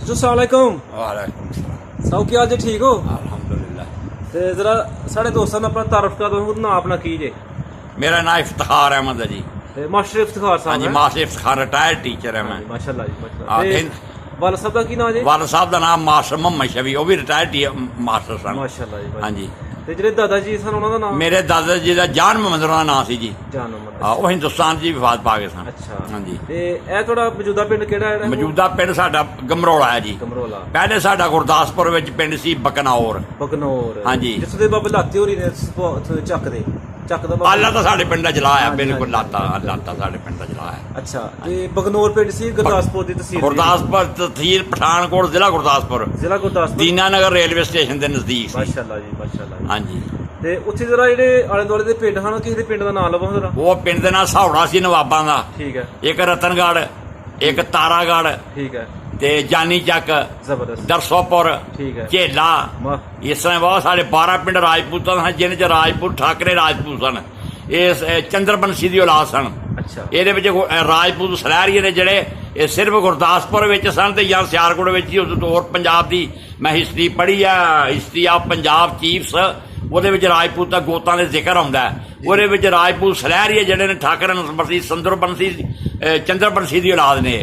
अस्सलामुअलैकुम। वालेकुम सलाम। सब क्या हाल जी, ठीक हो? अल्हम्दुलिल्लाह। ते जरा साढ़े दोस्तों ने अपना तारफ कर दो, नाम अपना की जे? मेरा नाम इफ्तिखार अहमद है जी। ते मास्टर इफ्तिखार हाँ साहब जी, हैं? मास्टर इफ्तिखार रिटायर्ड टीचर है मैं। माशाल्लाह जी, हाँ, माशाल्लाह। वाला साहब का की नाम जे? वाल साहब का नाम मास्टर मोहम्मद शफी, वो भी रिटायर्ड मास्टर सन। माशाल्लाह जी, हाँ जी। ते जेह्ड़े दादा जी सन उन्हां दा नाम? मेरे दादा जी का जान मोहम्मद उन्होंने नाम सी जी। जान मोहम्मद। हाँ, वो हिंदुस्तान जी वफात पा गए सन। अच्छा। हाँ जी। ते ए थोड़ा मौजूदा पिंड केड़ा है? मौजूदा पिंड साडा गमरोला है जी। कमरोला। पहले साडा गुरदासपुर विच पिंड सी बकनौर। बकनौर। हाँ जी। जिस दे बाबे लाते होरी ने ਚੱਕ ਦੇ ਚੱਕ ਦਾ अल्लाह तो साडे पिंड च लाया, हाँ जी, बिल्कुल हाँ जी, लाता लाता साडे पिंड च लाया। अच्छा। ते बगनौर पिंड सी गुरदासपुर दी तहसील? गुरदासपुर तहसील पठानकोट, जिला गुरदासपुर, ਜ਼ਿਲ੍ਹਾ ਗੁਰਦਾਸਪੁਰ। दीनानगर रेलवे स्टेशन के नजदीक सी। ਮਾਸ਼ਾਅੱਲਾ ਜੀ, ਮਾਸ਼ਾਅੱਲਾ ਜੀ। हाँ जी। ਤੇ ਉੱਥੇ ਜਰਾ ਜਿਹੜੇ ਆਲੇ ਦੁਆਲੇ ਦੇ ਪਿੰਡ ਹਨ, ਕਿਸੇ ਦੇ ਪਿੰਡ ਦਾ ਨਾਮ ਲਵੋ ਜਰਾ। ਉਹ ਪਿੰਡ ਦੇ ਨਾਲ ਸੌੜਾ ਸੀ ਨਵਾਬਾਂ ਦਾ। ਠੀਕ ਹੈ, ਇੱਕ ਰਤਨਗੜ੍ਹ, ਇੱਕ ਤਾਰਾਗੜ੍ਹ ਠੀਕ ਹੈ, ਤੇ ਜਾਨੀ ਚੱਕ, ਜ਼ਬਰਦਸਤ। ਦਰਸੋਪੁਰ, ਠੀਕ ਹੈ। ਝੇਲਾ। ਵਾਹ। ਇਸ ਤਰ੍ਹਾਂ ਬਹੁਤ ਸਾਰੇ 12 ਪਿੰਡ ਰਾਜਪੂਤਾਂ ਹਨ, ਜਿਹਨਾਂ ਚ ਰਾਜਪੂਤ ਠਾਕਰੇ ਰਾਜਪੂਤ ਸਨ। ਇਸ ਚੰਦਰਬੰਸੀ ਦੀ ਔਲਾਦ ਸਨ। ਅੱਛਾ। ਇਹਦੇ ਵਿੱਚ ਰਾਜਪੂਤ ਸਲੈਰੀਏ ਨੇ ਜਿਹੜੇ ਇਹ ਸਿਰਫ ਗੁਰਦਾਸਪੁਰ ਵਿੱਚ ਸਨ ਤੇ ਜਾਂ ਸਿਆਲਕੋਟ ਵਿੱਚ ਹੀ। ਉਦੋਂ ਤੋਂ ਹੋਰ ਪੰਜਾਬ ਦੀ ਮੈਂ ਹਿਸਟਰੀ ਪੜ੍ਹੀ ਆ, ਹਿਸਟਰੀ ਆਫ ਪੰਜਾਬ ਚੀਫਸ, ਉਹਦੇ ਵਿੱਚ ਰਾਜਪੂਤਾਂ ਗੋਤਾਂ ਦੇ ਜ਼ਿਕਰ ਆਉਂਦਾ ਹੈ। ਉਹਦੇ ਵਿੱਚ ਰਾਜਪੂਤ ਸਲੈਰੀਏ ਜਿਹੜੇ ਨੇ ਠਾਕਰ ਬੰਸੀ, ਸੁੰਦਰਬੰਸੀ, ਚੰਦਰਬੰਸੀ ਦੀ ਔਲਾਦ ਨੇ।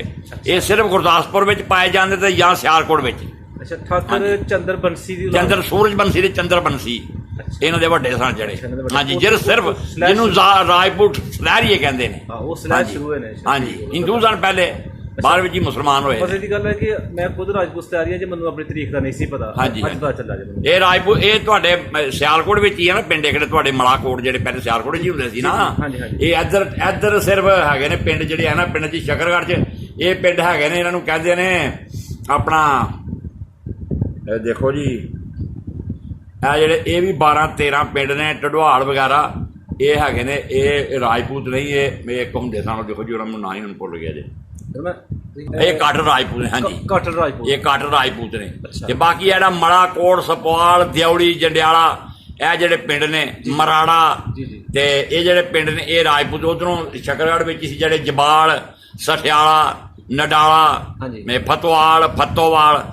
ਇਹ ਸਿਰਫ ਗੁਰਦਾਸਪੁਰ ਵਿੱਚ ਪਾਏ ਜਾਂਦੇ ਤੇ ਜਾਂ ਸਿਆਲਕੋਟ ਵਿੱਚ। ਅੱਛਾ, ਠਾਕਰ ਚੰਦਰਬੰਸੀ ਦੀ ਔਲਾਦ। ਚੰਦਰ ਸੂਰਜਬੰਸੀ ਤੇ ਚੰਦਰਬੰਸੀ ਇਹਨਾਂ ਦੇ ਵੱਡੇ ਸਨ ਜਿਹੜੇ। ਹਾਂਜੀ, ਜਿਹੜੇ ਸਿਰਫ ਜਿਹਨੂੰ ਰਾਜਪੂਤ ਸਲੈਰੀਏ ਕਹਿੰਦੇ ਨੇ। ਹਾਂ, ਉਹ ਸਲੈਸ਼ ਸ਼ੁਰੂ ਹੋਏ ਨੇ। ਹਾਂਜੀ, ਹਿੰਦੂ ਸਨ ਪਹਿਲੇ, ਬਾਅਦ ਵਿੱਚ ਹੀ ਮੁਸਲਮਾਨ ਹੋਏ। ਮਜ਼ੇ ਦੀ ਗੱਲ ਹੈ ਕਿ ਮੈਂ ਖੁਦ ਰਾਜਪੂਤ ਸਲੈਰੀਆ ਜੇ, ਮੈਨੂੰ ਆਪਣੀ ਤਰੀਕ ਦਾ ਨਹੀਂ ਸੀ ਪਤਾ। ਹਾਂਜੀ, ਅੱਜ ਪਤਾ ਚੱਲਿਆ ਜੀ ਮੈਨੂੰ। ਇਹ ਰਾਜਪੂਤ, ਇਹ ਤੁਹਾਡੇ ਸਿਆਲਕੋਟ ਵਿੱਚ ਹੀ ਹੈ ਨਾ ਪਿੰਡ, ਜਿਹੜੇ ਤੁਹਾਡੇ ਮਲਾਕੋਟ ਜਿਹੜੇ ਪਹਿਲੇ ਸਿਆਲਕੋਟ ਜੀ ਹੁੰਦੇ ਸੀ ਨਾ। ਹਾਂਜੀ, ਹਾਂਜੀ। ਇਹ ਇੱਧਰ ਸਿਰਫ ਹੈਗੇ ਨੇ ਪਿੰਡ ਜਿਹੜੇ ਹੈ ਨਾ, ਪਿੰਡ ਚ ਸ਼ਕਰਗੜ੍ਹ ਚ ਇਹ ਪਿੰਡ ਹੈਗੇ ਨੇ। ਇਹਨਾਂ ਨੂੰ ਕਹਿੰਦੇ ਨੇ ਆਪਣਾ, ਇਹ ਦੇਖੋ ਜੀ, ਇਹ ਜਿਹੜੇ ਇਹ ਵੀ 12-13 ਪਿੰਡ ਨੇ, ਢਡਵਾਲ ਵਗੈਰਾ, ਇਹ ਹੈਗੇ ਨੇ। ਇਹ ਰਾਜਪੂਤ ਨਹੀਂ, ਇਹ ਇੱਕ ਹੁੰਦੇ ਸਨ, ਦੇਖੋ ਜੀ ਉਹਨਾਂ ਨੂੰ ਨਾਂ ਹੀ ਹੁਣ ਭੁੱਲ ਗਿਆ ਜੇ। ਇਹ ਕਾਟਰ ਰਾਜਪੂਤ ਨੇ। ਹਾਂਜੀ, ਕਾਟਰ ਰਾਜਪੂਤ। ਇਹ ਕਾਟਰ ਰਾਜਪੂਤ ਨੇ। ਤੇ ਬਾਕੀ ਜਿਹੜਾ ਮਲਾਕੋਟ, ਸਪਵਾਲ, ਦਿਉੜੀ, ਜੰਡਿਆਲਾ, ਇਹ ਜਿਹੜੇ ਪਿੰਡ ਨੇ, ਮਰਾੜਾ, ਤੇ ਇਹ ਜਿਹੜੇ ਪਿੰਡ ਨੇ ਇਹ ਰਾਜਪੂਤ। ਉਧਰੋਂ ਸ਼ਕਰਗੜ੍ਹ ਵਿੱਚ ਸੀ ਜਿਹੜੇ ਜਬਾਲ, ਸਠਿਆਲਾ, ਨਡਾਲਾ, ਫਤਵਾਲ, ਫਤੋਵਾਲ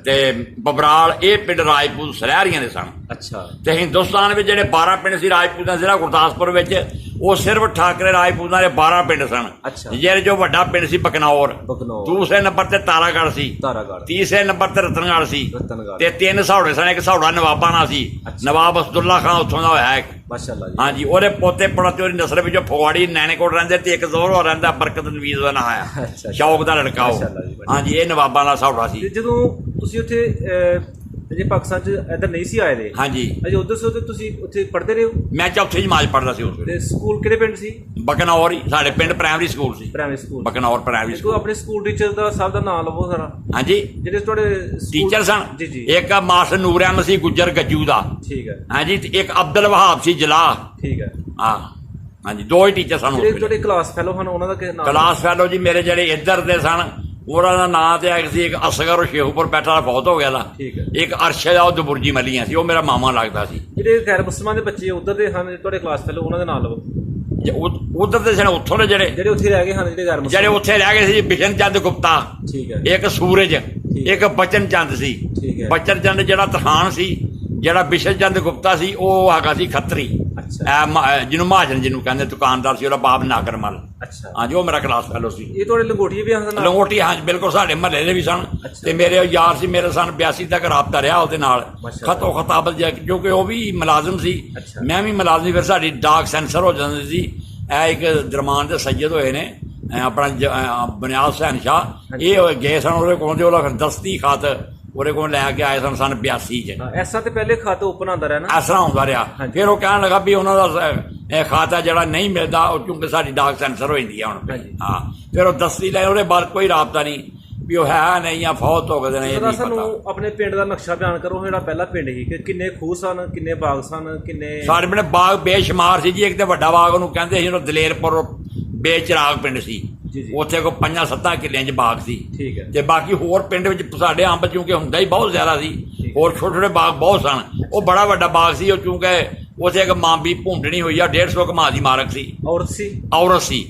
ਤੇ ਬਬਰਾਲ, ਇਹ ਪਿੰਡ ਰਾਜਪੂਤ ਸਲੈਰੀਆਂ ਦੇ ਸਨ। ਅੱਛਾ। ਤੇ ਹਿੰਦੁਸਤਾਨ ਵਿੱਚ ਜਿਹੜੇ 12 ਪਿੰਡ ਸੀ ਰਾਜਪੂਤਾਂ, ਜ਼ਿਲ੍ਹਾ ਗੁਰਦਾਸਪੁਰ ਵਿੱਚ, ਉਹ ਸਿਰਫ ਠਾਕਰੇ ਰਾਜਪੂਤਾਂ ਦੇ 12 ਪਿੰਡ ਸਨ। ਜਿਹਦੇ ਜੋ ਵੱਡਾ ਪਿੰਡ ਸੀ ਬਕਨੌਰ, ਦੂਸਰੇ ਨੰਬਰ ਤੇ ਤਾਰਾਗੜ੍ਹ ਸੀ, ਤੀਸਰੇ ਨੰਬਰ ਤੇ ਰਤਨਗੜ੍ਹ ਸੀ, ਤੇ 3 ਸੌੜੇ ਸਨ। ਇੱਕ ਸੌੜਾ ਨਵਾਬਾਂ ਨਾਲ ਸੀ, ਨਵਾਬ ਅਬਦੁੱਲਾ ਖਾਨ ਉੱਥੋਂ ਦਾ ਹੋਇਆ ਇੱਕ। ਹਾਂਜੀ, ਉਹਦੇ ਪੋਤੇ ਪੜੋਤੇ ਉਹਦੀ ਨਸਲ ਵਿੱਚੋਂ ਫਗਵਾੜੀ, ਨੈਣੇਕੋਟ ਰਹਿੰਦੇ, ਤੇ ਇੱਕ ਜ਼ੋਰ ਰਹਿੰਦਾ ਬਰਕਤ ਨਵੀਜ਼ ਦਾ ਨਾਂ ਆਇਆ, ਸ਼ੌਕ ਦਾ ਲੜਕਾ ਉਹ। ਹਾਂਜੀ, ਇਹ ਨਵਾਬਾਂ ਦਾ ਸੌੜਾ ਸੀ। ਜਦੋਂ ਤੁਸੀਂ ਉੱਥੇ ਜੇ ਪਾਕਿਸਤਾਨ ਚ ਇੱਧਰ ਨਹੀਂ ਸੀ ਆਏ ਦੇ? ਹਾਂਜੀ, ਅਜੇ ਉੱਧਰ ਸੀ, ਤੁਸੀਂ ਉੱਥੇ ਪੜ੍ਹਦੇ ਰਹੇ ਹੋ? ਮੈਂ ਚੌਥੀ ਜਮਾਤ ਪੜ੍ਹਦਾ ਸੀ ਉਸ ਵੇਲੇ। ਤੇ ਸਕੂਲ ਕਿਹੜੇ ਪਿੰਡ ਸੀ? ਬਕਨੌਰ ਹੀ, ਸਾਡੇ ਪਿੰਡ ਪ੍ਰਾਇਮਰੀ ਸਕੂਲ ਸੀ। Primary school, Baknaur primary school. ਆਪਣੇ ਸਕੂਲ ਟੀਚਰ ਦਾ ਸਾਹਿਬ ਦਾ ਨਾਮ ਲਵੋ ਜ਼ਰਾ। ਹਾਂਜੀ, ਜਿਹੜੇ ਤੁਹਾਡੇ ਟੀਚਰ ਸਨ, ਜੀ ਜੀ। ਇੱਕ ਮਾਸਟਰ ਨੂਰ ਅਹਿਮਦ ਸੀ ਗੁੱਜਰ ਗੱਜੂ ਦਾ। ਠੀਕ ਹੈ। ਹਾਂਜੀ, ਤੇ ਇੱਕ ਅਬਦੁਲ ਵਹਾਬ ਸੀ ਜਲਾ। ਠੀਕ ਹੈ। ਹਾਂ ਹਾਂਜੀ, 2 ਹੀ ਟੀਚਰ ਸਨ। ਜਿਹੜੇ ਤੁਹਾਡੇ ਕਲਾਸ ਫੈਲੋ ਹਨ ਉਹਨਾਂ ਦਾ ਕੀ ਨਾਮ? ਕਲਾਸ ਫੈਲੋ ਜੀ ਮੇਰੇ ਜਿਹੜੇ ਇੱਧਰ ਦੇ ਸਨ, ਉਹਨਾਂ ਦਾ ਨਾਂ ਤੇ ਇੱਕ ਸੀ, ਇੱਕ ਅਸਗਰ ਸ਼ੇਖੂਪੁਰ ਪੈਟਾ ਬਹੁਤ ਹੋ ਗਿਆ ਦਾ। ਠੀਕ ਹੈ। ਇੱਕ ਅਰਸ਼ਦ ਆ, ਉਹ ਦਬੁਰਜੀ ਮੱਲੀਆਂ ਸੀ, ਉਹ ਮੇਰਾ ਮਾਮਾ ਲੱਗਦਾ ਸੀ। ਜਿਹੜੇ ਗੈਰ ਮੁਸਲਮਾਨ ਦੇ ਬੱਚੇ ਉੱਧਰ ਦੇ ਹਨ ਤੁਹਾਡੇ ਕਲਾਸ ਫੈਲੋ, ਉਹਨਾਂ ਦੇ ਨਾਮ ਲਵੋ। ਉਧਰ ਦੇ ਸਨ, ਉੱਥੋਂ ਦੇ ਜਿਹੜੇ ਉੱਥੇ ਰਹਿ ਗਏ ਹਨ, ਜਿਹੜੇ ਗੈਰ ਮੁਸਲਮਾਨ, ਜਿਹੜੇ ਉੱਥੇ ਰਹਿ ਗਏ ਸੀ, ਬਿਸ਼ਨ ਚੰਦ ਗੁਪਤਾ। ਠੀਕ ਹੈ। ਇੱਕ ਸੂਰਜ, ਇੱਕ ਬਚਨ ਚੰਦ ਸੀ। ਬਚਨ ਚੰਦ ਜਿਹੜਾ ਤਰਖਾਨ ਸੀ, ਜਿਹੜਾ ਬਿਸ਼ਨ ਚੰਦ ਗੁਪਤਾ ਸੀ ਉਹ ਹੈਗਾ ਸੀ ਖੱਤਰੀ, ਜਿਹਨੂੰ ਮਹਾਜਨ ਜਿਹਨੂੰ ਕਹਿੰਦੇ, ਦੁਕਾਨਦਾਰ ਸੀ, ਉਹਦਾ ਬਾਪ ਨਾਗਰਮਲ। ਹਾਂਜੀ, ਉਹ ਮੇਰਾ ਕਲਾਸ ਫੈਲੋ ਸੀ। ਇਹ ਤੁਹਾਡੇ ਲੰਗੋਟੀ ਵੀ ਹਨ? ਲੰਗੋਟੀ, ਹਾਂਜੀ ਬਿਲਕੁਲ, ਸਾਡੇ ਮਹੱਲੇ ਦੇ ਵੀ ਸਨ। ਤੇ ਮੇਰੇ ਯਾਰ ਸੀ, ਮੇਰੇ ਸਨ 82 ਤੱਕ ਰਾਬਤਾ ਰਿਹਾ ਉਹਦੇ ਨਾਲ, ਖਤੋ ਖਤਾਬਤ, ਜੋ ਕਿ ਉਹ ਵੀ ਮੁਲਾਜ਼ਮ ਸੀ, ਮੈਂ ਵੀ ਮੁਲਾਜ਼ਮ ਸੀ। ਫਿਰ ਸਾਡੀ ਡਾਕ ਸੈਂਸਰ ਹੋ ਜਾਂਦੀ ਸੀ। ਇਹ ਇੱਕ ਦਰਮਾਨ ਦੇ ਸੱਯਦ ਹੋਏ ਨੇ, ਆਪਣਾ ਬੁਨਿਆਦ ਹੁਸੈਨ ਸ਼ਾਹ, ਇਹ ਗਏ ਸਨ ਉਹਦੇ ਕੋਲ, ਤੇ ਉਹਦਾ ਫਿਰ ਦਸਤੀ ਖਤ ਉਹਦੇ ਕੋਲ ਲੈ ਕੇ ਆਏ ਸਨ 82 ਚ। ਐਸਾ ਤੇ ਪਹਿਲੇ ਖਾਤਾ ਓਪਨ ਆਉਂਦਾ ਰਿਹਾ ਨਾ? ਇਸ ਤਰ੍ਹਾਂ ਹੁੰਦਾ ਰਿਹਾ। ਫਿਰ ਉਹ ਕਹਿਣ ਲੱਗਾ ਵੀ ਉਹਨਾਂ ਦਾ ਖਾਤਾ ਜਿਹੜਾ ਨਹੀਂ ਮਿਲਦਾ, ਉਹ ਕਿਉਂਕਿ ਸਾਡੀ ਡਾਕ ਸੈਂਸਰ ਹੋ ਜਾਂਦੀ ਆ ਹੁਣ। ਹਾਂ, ਫਿਰ ਉਹ ਦਸਤੀ ਲੈ, ਉਹਦੇ ਬਾਅਦ ਕੋਈ ਰਾਬਤਾ ਨਹੀਂ ਵੀ ਉਹ ਹੈ ਨਹੀਂ ਜਾਂ ਫੌਤ ਹੋ ਗਏ ਨੇ। ਸਾਨੂੰ ਆਪਣੇ ਪਿੰਡ ਦਾ ਨਕਸ਼ਾ ਬਿਆਨ ਕਰੋ, ਜਿਹੜਾ ਪਹਿਲਾ ਪਿੰਡ ਸੀ, ਕਿ ਕਿੰਨੇ ਖੂਹ ਸਨ, ਕਿੰਨੇ ਬਾਗ ਸਨ, ਕਿੰਨੇ? ਸਾਡੇ ਪਿੰਡ ਬਾਗ ਬੇਸ਼ੁਮਾਰ ਸੀ ਜੀ। ਇੱਕ ਤੇ ਵੱਡਾ ਬਾਗ ਉਹਨੂੰ ਕਹਿੰਦੇ ਸੀ, ਉਹਨੂੰ ਦਲੇਰਪੁਰ ਬੇਚਰਾਗ ਪਿੰਡ ਸੀ, ਉੱਥੇ ਕੋਈ 5-7 ਕਿੱਲਿਆਂ 'ਚ ਬਾਗ ਸੀ। ਠੀਕ ਹੈ। ਤੇ ਬਾਕੀ ਹੋਰ ਪਿੰਡ ਵਿੱਚ ਸਾਡੇ ਅੰਬ ਚੂੰਕਿ ਹੁੰਦਾ ਹੀ ਬਹੁਤ ਜ਼ਿਆਦਾ ਸੀ, ਹੋਰ ਛੋਟੇ ਛੋਟੇ ਬਾਗ ਬਹੁਤ ਸਨ। ਉਹ ਬੜਾ ਵੱਡਾ ਬਾਗ ਸੀ, ਉਹ ਚੂੰਕਿ ਉੱਥੇ ਇੱਕ ਮਾਂਬੀ ਭੁੰਡਣੀ ਹੋਈ ਆ 150 ਕਮਾ ਦੀ ਮਾਰਕ ਸੀ। ਔਰਤ ਸੀ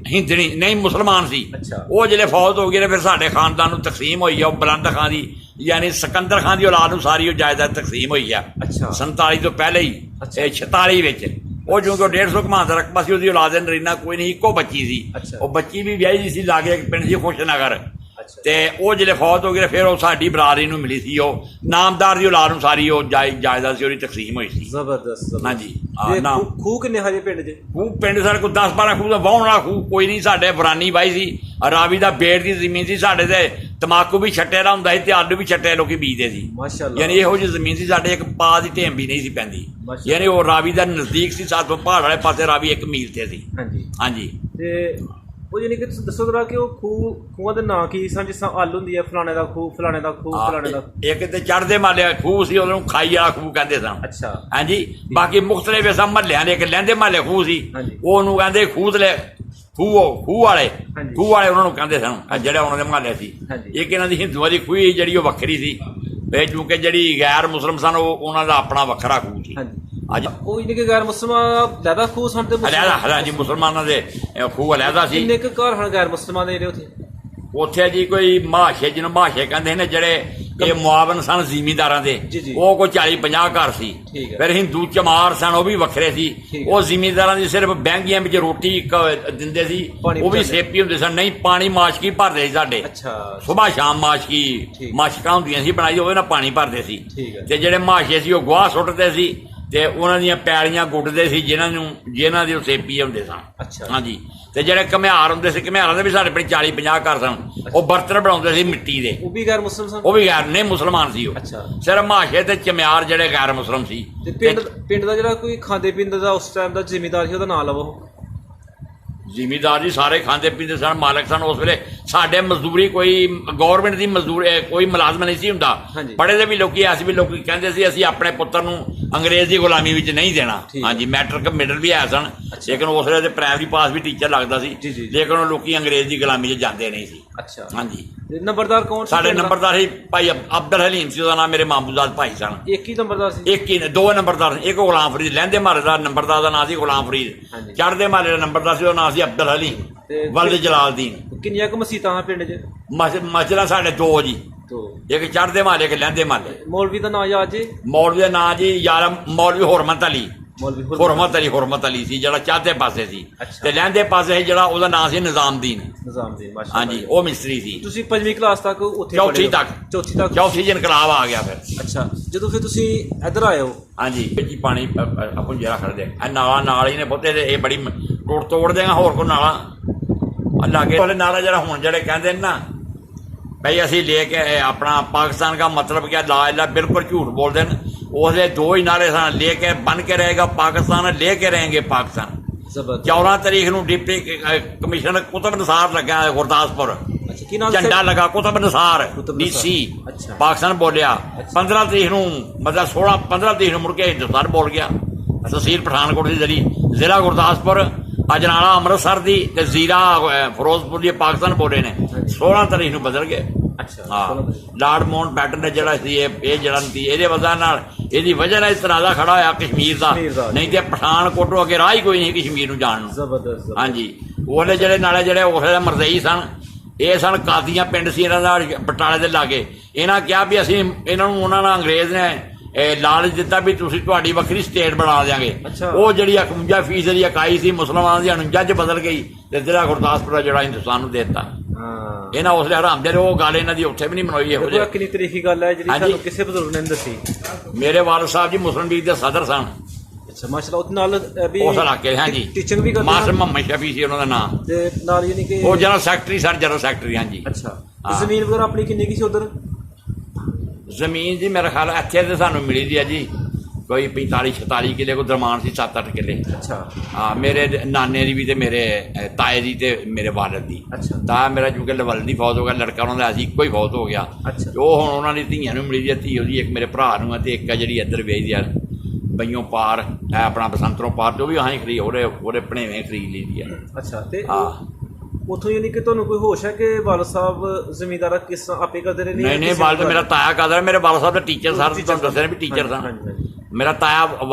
ਹਿੰਦਣੀ ਨਹੀਂ ਮੁਸਲਮਾਨ ਸੀ। ਉਹ ਜਿਹੜੇ ਫੌਤ ਹੋ ਗਏ ਨੇ ਫਿਰ ਸਾਡੇ ਖਾਨਦਾਨ ਨੂੰ ਤਕਸੀਮ ਹੋਈ ਆ। ਉਹ ਬੁਲੰਦ ਖਾਂ ਦੀ ਯਾਨੀ ਸਿਕੰਦਰ ਖਾਂ ਦੀ ਔਲਾਦ ਨੂੰ ਸਾਰੀ ਉਹ ਜਾਇਦਾਦ ਤਕਸੀਮ ਹੋਈ ਆ 47 ਤੋਂ ਪਹਿਲੇ ਹੀ 46 ਵਿੱਚ। ਉਹ ਜੋ 150 ਕਮਾ ਦਾ ਰਕਬਾ ਸੀ ਉਹਦੀ ਔਲਾਦ ਨਰੀਨਾ ਕੋਈ ਨਹੀਂ, ਇੱਕੋ ਬੱਚੀ ਸੀ। ਉਹ ਬੱਚੀ ਵੀ ਵਿਆਹੀ ਸੀ ਲਾਗੇ ਇੱਕ ਪਿੰਡ ਸੀ ਖੁਸ਼ਨਗਰ। ਤੇ ਉਹ ਜਿਹੜੇ ਫੌਤ ਹੋ ਗਏ ਫਿਰ ਉਹ ਸਾਡੀ ਬਰਾਦਰੀ ਨੂੰ ਮਿਲੀ ਸੀ। ਉਹ ਨਾਮਦਾਰ ਦੀ ਔਲਾਦ ਨੂੰ ਸਾਰੀ ਉਹ ਜਾਇਦਾਦ ਸੀ ਉਹਦੀ ਤਕਸੀਮ ਹੋਈ ਸੀ। ਜ਼ਬਰਦਸਤ। ਹਾਂਜੀ। ਖੂਹ ਕਿੰਨੇ ਹਜੇ ਪਿੰਡ 'ਚ? ਖੂਹ ਪਿੰਡ ਸਾਡੇ ਕੋਲ 10-12 ਖੂਹ ਦਾ ਵਾਹੁਣ ਵਾਲਾ ਖੂਹ ਕੋਈ ਨਹੀਂ। ਸਾਡੇ ਫਰਾਨੀ ਬਾਈ ਸੀ, ਰਾਵੀ ਦਾ ਬੇੜ ਦੀ ਜ਼ਮੀਨ ਸੀ। ਸਾਡੇ ਤੇ ਤਮਾਕੂ ਵੀ ਛੱਟੇ ਦਾ ਹੁੰਦਾ ਸੀ ਤੇ ਆਲੂ ਵੀ ਛੱਟੇ ਲੋਕੀ ਬੀਜਦੇ ਸੀ। ਯਾਨੀ ਇਹੋ ਜਿਹੀ ਜ਼ਮੀਨ ਸੀ ਸਾਡੇ, ਇੱਕ ਪਾ ਦੀ ਢੇਮ ਵੀ ਨਹੀਂ ਸੀ ਪੈਂਦੀ। ਯਾਨੀ ਉਹ ਰਾਵੀ ਦਾ ਨਜ਼ਦੀਕ ਸੀ, ਸਾਥੋਂ ਪਹਾੜ ਵਾਲੇ ਪਾਸੇ ਰਾਵੀ 1 ਮੀਲ ਤੇ ਸੀ। ਹਾਂਜੀ। ਤੇ ਉਹ ਯਾਨੀ ਕਿ ਤੁਸੀਂ ਦੱਸੋ ਜਰਾ ਕਿ ਉਹ ਖੂਹਾਂ ਦੇ ਨਾਂ ਕੀ ਸਨ? ਜਿਸ ਤਰ੍ਹਾਂ ਆਲੂ ਹੁੰਦੀ ਹੈ ਫਲਾਣੇ ਦਾ ਖੂਹ, ਫਲਾਣੇ ਦਾ ਖੂਹ, ਫਲਾਣੇ ਦਾ। ਇੱਕ ਤੇ ਚੜ੍ਹਦੇ ਮਾਲੇ ਖੂਹ ਸੀ, ਉਹਨੂੰ ਖਾਈ ਵਾਲਾ ਖੂਹ ਕਹਿੰਦੇ ਸਨ। ਹਾਂਜੀ। ਬਾਕੀ ਮੁਖਤਲਿਫ ਇਸਾ ਮਹੱਲਿਆਂ ਦੇ ਇੱਕ ਲਹਿੰਦੇ ਮਹੱਲੇ ਖੂਹ ਸੀ, ਉਹਨੂੰ ਕਹਿੰਦੇ ਖੂਹ ਵਾਲੇ ਉਹਨਾਂ ਨੂੰ ਕਹਿੰਦੇ ਸਨ, ਜਿਹੜੇ ਉਹਨਾਂ ਦੇ ਮਹੱਲੇ ਸੀ। ਇੱਕ ਇਹਨਾਂ ਦੀ ਹਿੰਦੂਆਂ ਦੀ ਖੂਹੀ ਜਿਹੜੀ ਉਹ ਵੱਖਰੀ ਸੀ, ਕਿਉਂਕਿ ਜਿਹੜੀ ਗੈਰ ਮੁਸਲਮ ਸਨ ਉਹਨਾਂ ਦਾ ਆਪਣਾ ਵੱਖਰਾ ਖੂਹ ਸੀ। ਉਹ ਕਿ ਗੈਰ ਮੁਸਲਮਾਨ ਜ਼ਿਆਦਾ ਖੂਹ ਸਨ ਤੇ ਹਾਂਜੀ ਮੁਸਲਮਾਨਾਂ ਦੇ ਖੂਹ ਅਲੱਗਾ ਸੀ। ਕਿੰਨੇ ਕੁ ਘਰ ਹਨ ਗੈਰ ਮੁਸਲਮਾਨ ਦੇ ਜਿਹੜੇ ਉੱਥੇ ਜੀ ਕੋਈ ਮਹਾਸ਼ੇ ਜਿਹਨੂੰ ਮਹਾਸ਼ੇ ਕਹਿੰਦੇ ਨੇ, ਜਿਹੜੇ ਇਹ ਮੁਆਵਨ ਸਨ ਜ਼ਿਮੀਂਦਾਰਾਂ ਦੇ, ਉਹ ਕੋਈ 40-50 ਘਰ ਸੀ। ਫਿਰ ਹਿੰਦੂ ਚਮਾਰ ਸਨ, ਉਹ ਵੀ ਵੱਖਰੇ ਸੀ। ਉਹ ਜ਼ਿਮੀਂਦਾਰਾਂ ਦੀ ਸਿਰਫ ਬਹਿੰਗੀਆਂ ਵਿੱਚ ਰੋਟੀ ਦਿੰਦੇ ਸੀ, ਉਹ ਵੀ ਸੇਪੀ ਹੁੰਦੇ ਸਨ। ਨਹੀਂ ਪਾਣੀ ਮਾਸ਼ਕੀ ਭਰਦੇ ਸੀ ਸਾਡੇ, ਸੁਬਾਹ ਸ਼ਾਮ ਮਾਸ਼ਕਾਂ ਹੁੰਦੀਆਂ ਸੀ ਬਣਾਈ, ਉਹਦੇ ਨਾਲ ਪਾਣੀ ਭਰਦੇ ਸੀ। ਤੇ ਜਿਹੜੇ ਮਹਾਸ਼ੇ ਸੀ ਉਹ ਗੋਹਾ ਸੁੱਟਦੇ ਸੀ ਤੇ ਉਹਨਾਂ ਦੀਆਂ ਪੈਲੀਆਂ ਗੁੱਟਦੇ ਸੀ ਜਿਨ੍ਹਾਂ ਦੇ ਉਹ ਸੇਪੀ ਹੁੰਦੇ ਸਨ। ਹਾਂਜੀ। ਤੇ ਜਿਹੜੇ ਘੁਮਿਆਰ ਹੁੰਦੇ ਸੀ, ਘੁਮਿਆਰਾਂ ਦੇ ਵੀ ਸਾਡੇ ਪਿੰਡ 40-50 ਘਰ ਸਨ। ਉਹ ਬਰਤਨ ਬਣਾਉਂਦੇ ਸੀ ਮਿੱਟੀ ਦੇ। ਉਹ ਵੀ ਗੈਰ ਮੁਸਲਮ ਸਨ? ਉਹ ਵੀ ਗੈਰ ਨਹੀਂ ਮੁਸਲਮਾਨ ਸੀ। ਉਹ ਸਿਰਫ ਮਹਾਸ਼ੇ ਤੇ ਚਮਿਆਰ ਜਿਹੜੇ ਗੈਰ ਮੁਸਲਮ ਸੀ। ਪਿੰਡ ਦਾ ਜਿਹੜਾ ਕੋਈ ਖਾਂਦੇ ਪੀਂਦੇ ਦਾ ਉਸ ਟਾਈਮ ਦਾ ਜ਼ਿਮੀਂਦਾਰ ਸੀ, ਉਹਦਾ ਨਾਂ ਲਵੋ। ਜ਼ਿਮੀਂਦਾਰ ਜੀ ਸਾਰੇ ਖਾਂਦੇ ਪੀਂਦੇ ਸਨ, ਮਾਲਕ ਸਨ। ਉਸ ਵੇਲੇ ਸਾਡੇ ਮਜ਼ਦੂਰੀ ਕੋਈ ਗੌਰਮੈਂਟ ਦੀ ਕੋਈ ਮੁਲਾਜ਼ਮ ਨਹੀਂ ਸੀ ਹੁੰਦਾ। ਪੜ੍ਹੇ ਦੇ ਵੀ ਲੋਕੀ ਐਸੇ ਵੀ ਲੋਕੀ ਕਹਿੰਦੇ ਸੀ ਅਸੀਂ ਆਪਣੇ ਪੁੱਤਰ ਨੂੰ ਅੰਗਰੇਜ਼ ਦੀ ਗੁਲਾਮੀ ਵਿੱਚ ਨਹੀਂ ਦੇਣਾ। ਹਾਂਜੀ। ਮੈਟ੍ਰਿਕ ਮਿਡਲ ਵੀ ਹੈ ਸਨ, ਲੇਕਿਨ ਉਸ ਵੇਲੇ ਤੇ ਪ੍ਰਾਇਮਰੀ ਪਾਸ ਵੀ ਟੀਚਰ ਲੱਗਦਾ ਸੀ, ਲੇਕਿਨ ਉਹ ਲੋਕੀ ਅੰਗਰੇਜ਼ ਦੀ ਗੁਲਾਮੀ 'ਚ ਜਾਂਦੇ ਨਹੀਂ ਸੀ। ਹਾਂਜੀ। ਨੰਬਰਦਾਰ ਕੌਣ? ਸਾਡੇ ਨੰਬਰਦਾਰ ਸੀ ਭਾਈ ਅਬਦੁਲ ਹਲੀਮ ਸੀ, ਉਹਦਾ ਨਾਮ। ਮੇਰੇ ਮਾਮੂਜ਼ਾਦ ਭਾਈ ਸਨ। ਇੱਕ ਹੀ ਨੰਬਰਦਾਰ ਸੀ? ਇੱਕ ਹੀ। 2 ਨੰਬਰਦਾਰ, ਇੱਕ ਗੁਲਾਮ ਫਰੀਦ। ਲਹਿੰਦੇ ਮਹੱਲੇ ਦਾ ਨੰਬਰਦਾਰ ਦਾ ਨਾਮ ਸੀ ਗੁਲਾਮ ਫਰੀਦ। ਚੜ੍ਹਦੇ ਮਹੱਲੇ ਦਾ ਨੰਬਰਦਾਰ ਸੀ, ਉਹਦਾ ਨਾਮ ਸੀ ਅਬਦੁਲ ਹਲੀਮ ਵਲਦ ਜਲਾਲਦੀਨ। ਕਿੰਨੀਆਂ ਕੁ ਮਸੀਤਾਂ ਹਨ ਪਿੰਡ 'ਚ? ਮਸਜਿਦਾਂ ਸਾਡੇ 2 ਜੀ, ਇੱਕ ਚੜ੍ਹਦੇ ਮਹੱਲੇ, ਇੱਕ ਲਹਿੰਦੇ ਮਹੱਲੇ। ਮੌਲਵੀ ਦਾ ਨਾਂ ਯਾਦ ਜੀ? ਮੌਲਵੀ ਦਾ ਨਾਂ ਜੀ ਯਾਰ ਮੌਲਵੀ ਹੁਰਮਤ ਅਲੀ ਸੀ, ਜਿਹੜਾ ਚਾਹਦੇ ਪਾਸੇ ਸੀ। ਤੇ ਲਹਿੰਦੇ ਪਾਸੇ ਸੀ ਜਿਹੜਾ, ਉਹਦਾ ਨਾਂ ਸੀ ਨਿਜ਼ਾਮਦੀਨ। ਹਾਂਜੀ। ਉਹ ਮਿਸਤਰੀ ਸੀ। ਤੁਸੀਂ 5ਵੀਂ ਕਲਾਸ ਤੱਕ ਉੱਥੇ? ਚੌਥੀ ਤੱਕ 4 ਇਨਕਲਾਬ ਆ ਗਿਆ ਫਿਰ। ਜਦੋਂ ਫਿਰ ਤੁਸੀਂ ਇੱਧਰ ਆਏ ਹੋ? ਹਾਂਜੀ। ਜੀ ਪਾਣੀ ਆਪਾਂ ਜਿਹੜਾ ਖੜਦੇ ਨਾਲ ਹੀ ਨੇ ਬਹੁਤੇ, ਇਹ ਬੜੀ ਤੋੜ ਦੇਗਾ ਹੋਰ ਕੋਈ ਨਾਲਾ ਲਾਗੇ ਵਾਲੇ ਨਾਲਾ ਜਿਹੜਾ ਹੁਣ ਜਿਹੜੇ ਕਹਿੰਦੇ ਨੇ ਨਾ ਭਾਈ ਅਸੀਂ ਲੈ ਕੇ ਆਪਣਾ ਪਾਕਿਸਤਾਨ ਦਾ ਮਤਲਬ ਕਿਆ ਲਾ ਇਲਾ, ਬਿਲਕੁਲ ਝੂਠ ਬੋਲਦੇ ਨੇ। उसके 2 ही नारे सन, लेके बन के रहेगा पाकिस्तान, लेके रहेंगे पाकिस्तान। 14 तारीख ਨੂੰ डिप्टी कमिश्नर कुतुब निसार लगा गुरदासपुर, झंडा लगा कुतुब निसार DC पाकिस्तान बोलिया। 15 तारीख ਨੂੰ मतलब 15 तारीख ਨੂੰ मुड़ के हिंदुस्तान बोल गया। तहसील पठानकोट की जिला गुरदासपुर, अजनाला अमृतसर की ते जीरा फिरोजपुर की पाकिस्तान बोले ने। 16 तारीख ਨੂੰ बदल गए। हाँ, लॉर्ड माउंट बैटन ने जरा ये वजह ना इस तरह का खड़ा होया कश्मीर का, नहीं तो पठानकोट अगे राह ही कोई नहीं कश्मीर जान। हाँ जी। उसले जड़े नाले जड़े उसले मरदई सन, ये सन कादियां पिंड सी बटाले के लागे। इन्हें कहा भी असी इन्होंने अंग्रेज ने लालच दिता भी तुहाडी वक्री स्टेट बना देंगे। वो जी 51% की इकाई सी मुसलमानों की 49 च बदल गई, जिला गुरदासपुर जो हिंदुस्तान को देता। इन्हें उसले हराम दे वो गल इन्हों की उत्थे भी नहीं मनोई। कितनी तरीकी गल है जिहड़ी किसी बुजुर्ग ने दसी? मेरे वालिद साहब जी मुस्लिम लीग के सदर सन। उस इलाके। हाँ जी। मास्टर मोहम्मद शफी सी उन्होंने नाम, वो general secretary sir, general secretary. हाँ जी। जमीन वगैरह अपनी किन्नी की सी उधर? जमीन जी मेरा ख्याल इत्थे ते सानू मिली दी है जी कोई 45-46 किले को दरमान सी 7-8 किले। हाँ, मेरे नाने की भी ते मेरे ताए की ते मेरे वालिद की। ताया मेरा चूंकि लवलदी फौत हो गया, लड़का उन्होंने ऐसी इको ही फौत हो गया। वो हुण उन्होंने धियां नूं मिली दी, धी ओहदी एक मेरे भरा नूं ते एक जिहड़ी इधर वेही दी है बईयों पार है अपना बसंतरों पार, जो भी असीं खरीद ओहदे भणेवें खरीद ली दी है। हाँ। उथों यानी कि तुहानूं कोई होश है कि वालिद साहब जमींदारा किस आपे करदे रहे? नहीं, वालिद मेरा ताया करदा। मेरे वालिद साहब टीचर सर, तुहानूं दस्सिआ भी टीचर सन। ਮੇਰਾ ਤਾਇਆ